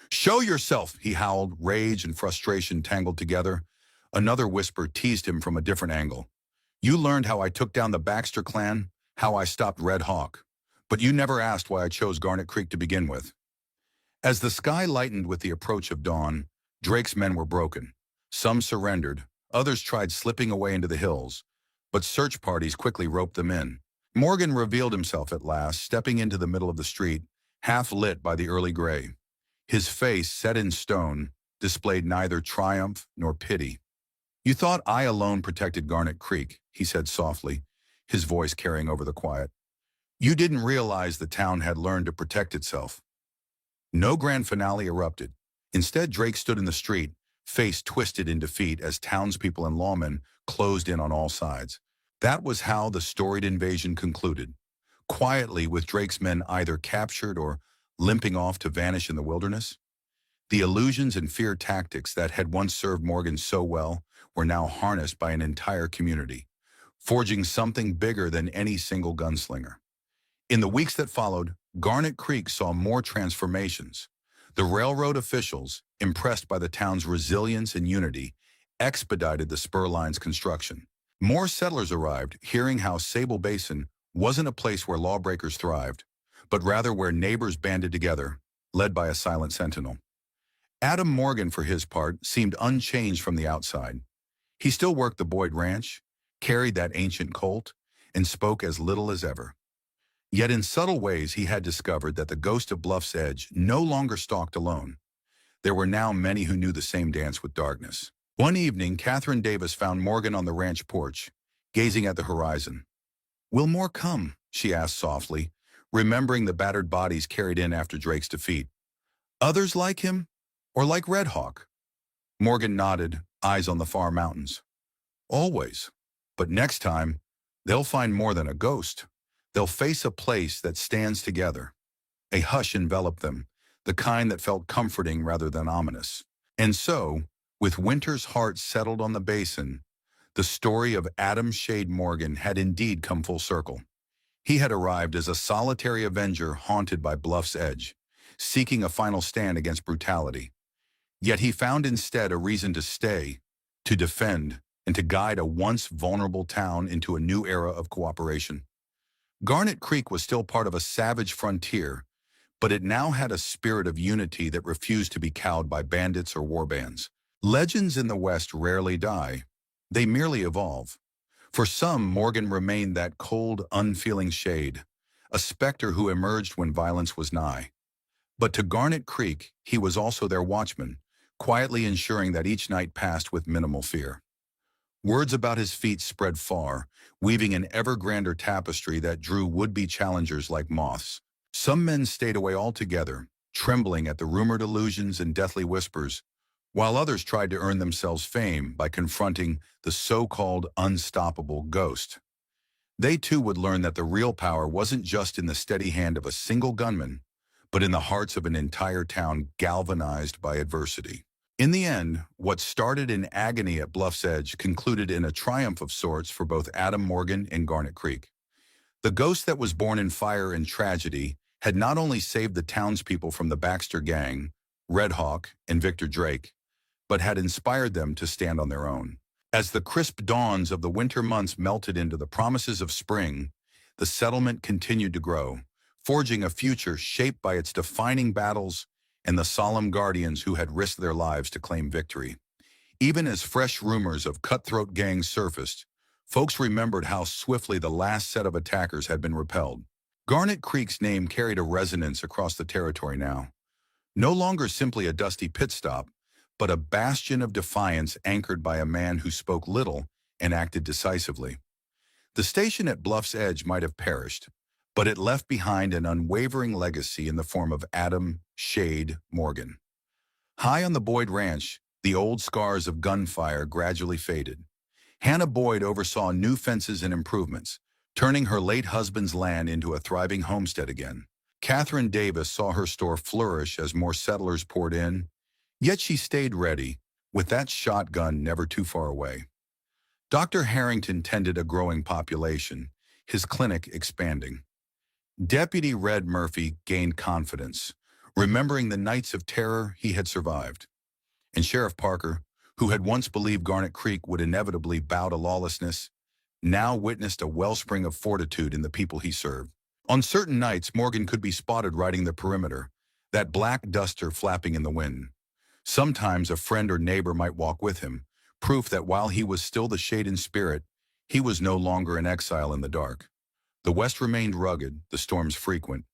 "Show yourself," he howled, rage and frustration tangled together. Another whisper teased him from a different angle. "You learned how I took down the Baxter clan, how I stopped Red Hawk. But you never asked why I chose Garnet Creek to begin with." As the sky lightened with the approach of dawn, Drake's men were broken. Some surrendered, others tried slipping away into the hills, but search parties quickly roped them in. Morgan revealed himself at last, stepping into the middle of the street, half lit by the early gray. His face, set in stone, displayed neither triumph nor pity. "You thought I alone protected Garnet Creek," he said softly, his voice carrying over the quiet. "You didn't realize the town had learned to protect itself." No grand finale erupted. Instead, Drake stood in the street, face twisted in defeat as townspeople and lawmen closed in on all sides. That was how the storied invasion concluded, quietly, with Drake's men either captured or limping off to vanish in the wilderness. The illusions and fear tactics that had once served Morgan so well were now harnessed by an entire community, forging something bigger than any single gunslinger. In the weeks that followed, Garnet Creek saw more transformations. The railroad officials, impressed by the town's resilience and unity, expedited the spur line's construction. More settlers arrived, hearing how Sable Basin wasn't a place where lawbreakers thrived, but rather where neighbors banded together, led by a silent sentinel. Adam Morgan, for his part, seemed unchanged from the outside. He still worked the Boyd Ranch, carried that ancient Colt, and spoke as little as ever. Yet in subtle ways he had discovered that the ghost of Bluff's Edge no longer stalked alone. There were now many who knew the same dance with darkness. One evening, Catherine Davis found Morgan on the ranch porch, gazing at the horizon. "Will more come?" she asked softly, remembering the battered bodies carried in after Drake's defeat. "Others like him? Or like Red Hawk?" Morgan nodded, eyes on the far mountains. "Always. But next time, they'll find more than a ghost. They'll face a place that stands together." A hush enveloped them, the kind that felt comforting rather than ominous. And so, with winter's heart settled on the basin, the story of Adam Shade Morgan had indeed come full circle. He had arrived as a solitary avenger haunted by Bluff's Edge, seeking a final stand against brutality. Yet he found instead a reason to stay, to defend, and to guide a once vulnerable town into a new era of cooperation. Garnet Creek was still part of a savage frontier, but it now had a spirit of unity that refused to be cowed by bandits or warbands. Legends in the West rarely die. They merely evolve. For some, Morgan remained that cold, unfeeling shade, a specter who emerged when violence was nigh. But to Garnet Creek, he was also their watchman, quietly ensuring that each night passed with minimal fear. Words about his feat spread far, weaving an ever grander tapestry that drew would-be challengers like moths. Some men stayed away altogether, trembling at the rumored illusions and deathly whispers, while others tried to earn themselves fame by confronting the so-called unstoppable ghost. They too would learn that the real power wasn't just in the steady hand of a single gunman, but in the hearts of an entire town galvanized by adversity. In the end, what started in agony at Bluff's Edge concluded in a triumph of sorts for both Adam Morgan and Garnet Creek. The ghost that was born in fire and tragedy had not only saved the townspeople from the Baxter gang, Red Hawk, and Victor Drake, but had inspired them to stand on their own. As the crisp dawns of the winter months melted into the promises of spring, the settlement continued to grow, forging a future shaped by its defining battles and the solemn guardians who had risked their lives to claim victory. Even as fresh rumors of cutthroat gangs surfaced, folks remembered how swiftly the last set of attackers had been repelled. Garnet Creek's name carried a resonance across the territory now. No longer simply a dusty pit stop, but a bastion of defiance anchored by a man who spoke little and acted decisively. The station at Bluff's Edge might have perished, but it left behind an unwavering legacy in the form of Adam Shade Morgan. High on the Boyd Ranch, the old scars of gunfire gradually faded. Hannah Boyd oversaw new fences and improvements, turning her late husband's land into a thriving homestead again. Catherine Davis saw her store flourish as more settlers poured in, yet she stayed ready, with that shotgun never too far away. Dr. Harrington tended a growing population, his clinic expanding. Deputy Red Murphy gained confidence, remembering the nights of terror he had survived. And Sheriff Parker, who had once believed Garnet Creek would inevitably bow to lawlessness, now witnessed a wellspring of fortitude in the people he served. On certain nights, Morgan could be spotted riding the perimeter, that black duster flapping in the wind. Sometimes a friend or neighbor might walk with him, proof that while he was still the shade in spirit, he was no longer an exile in the dark. The West remained rugged, the storms frequent,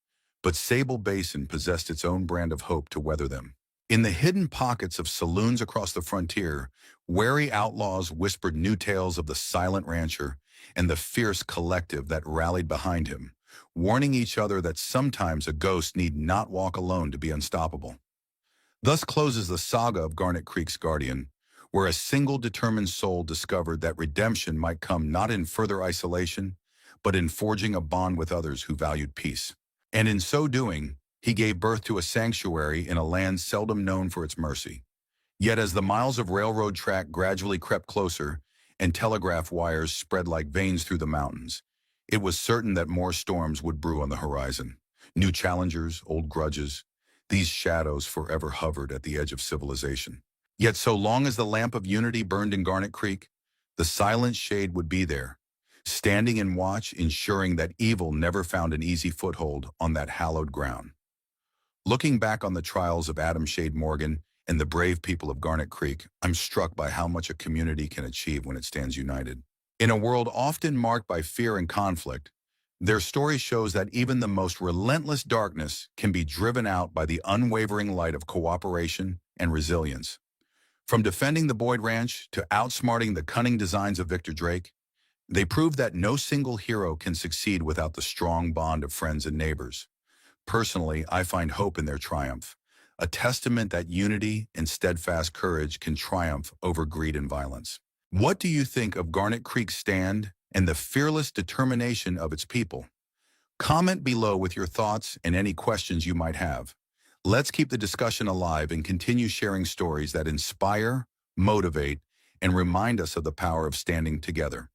but Sable Basin possessed its own brand of hope to weather them. In the hidden pockets of saloons across the frontier, wary outlaws whispered new tales of the silent rancher and the fierce collective that rallied behind him, warning each other that sometimes a ghost need not walk alone to be unstoppable. Thus closes the saga of Garnet Creek's Guardian, where a single determined soul discovered that redemption might come not in further isolation, but in forging a bond with others who valued peace. And in so doing, he gave birth to a sanctuary in a land seldom known for its mercy. Yet as the miles of railroad track gradually crept closer and telegraph wires spread like veins through the mountains, it was certain that more storms would brew on the horizon. New challengers, old grudges, these shadows forever hovered at the edge of civilization. Yet so long as the lamp of unity burned in Garnet Creek, the silent shade would be there, standing in watch, ensuring that evil never found an easy foothold on that hallowed ground. Looking back on the trials of Adam Shade Morgan and the brave people of Garnet Creek, I'm struck by how much a community can achieve when it stands united. In a world often marked by fear and conflict, their story shows that even the most relentless darkness can be driven out by the unwavering light of cooperation and resilience. From defending the Boyd Ranch to outsmarting the cunning designs of Victor Drake, they prove that no single hero can succeed without the strong bond of friends and neighbors. Personally, I find hope in their triumph, a testament that unity and steadfast courage can triumph over greed and violence. What do you think of Garnet Creek's stand and the fearless determination of its people? Comment below with your thoughts and any questions you might have. Let's keep the discussion alive and continue sharing stories that inspire, motivate, and remind us of the power of standing together.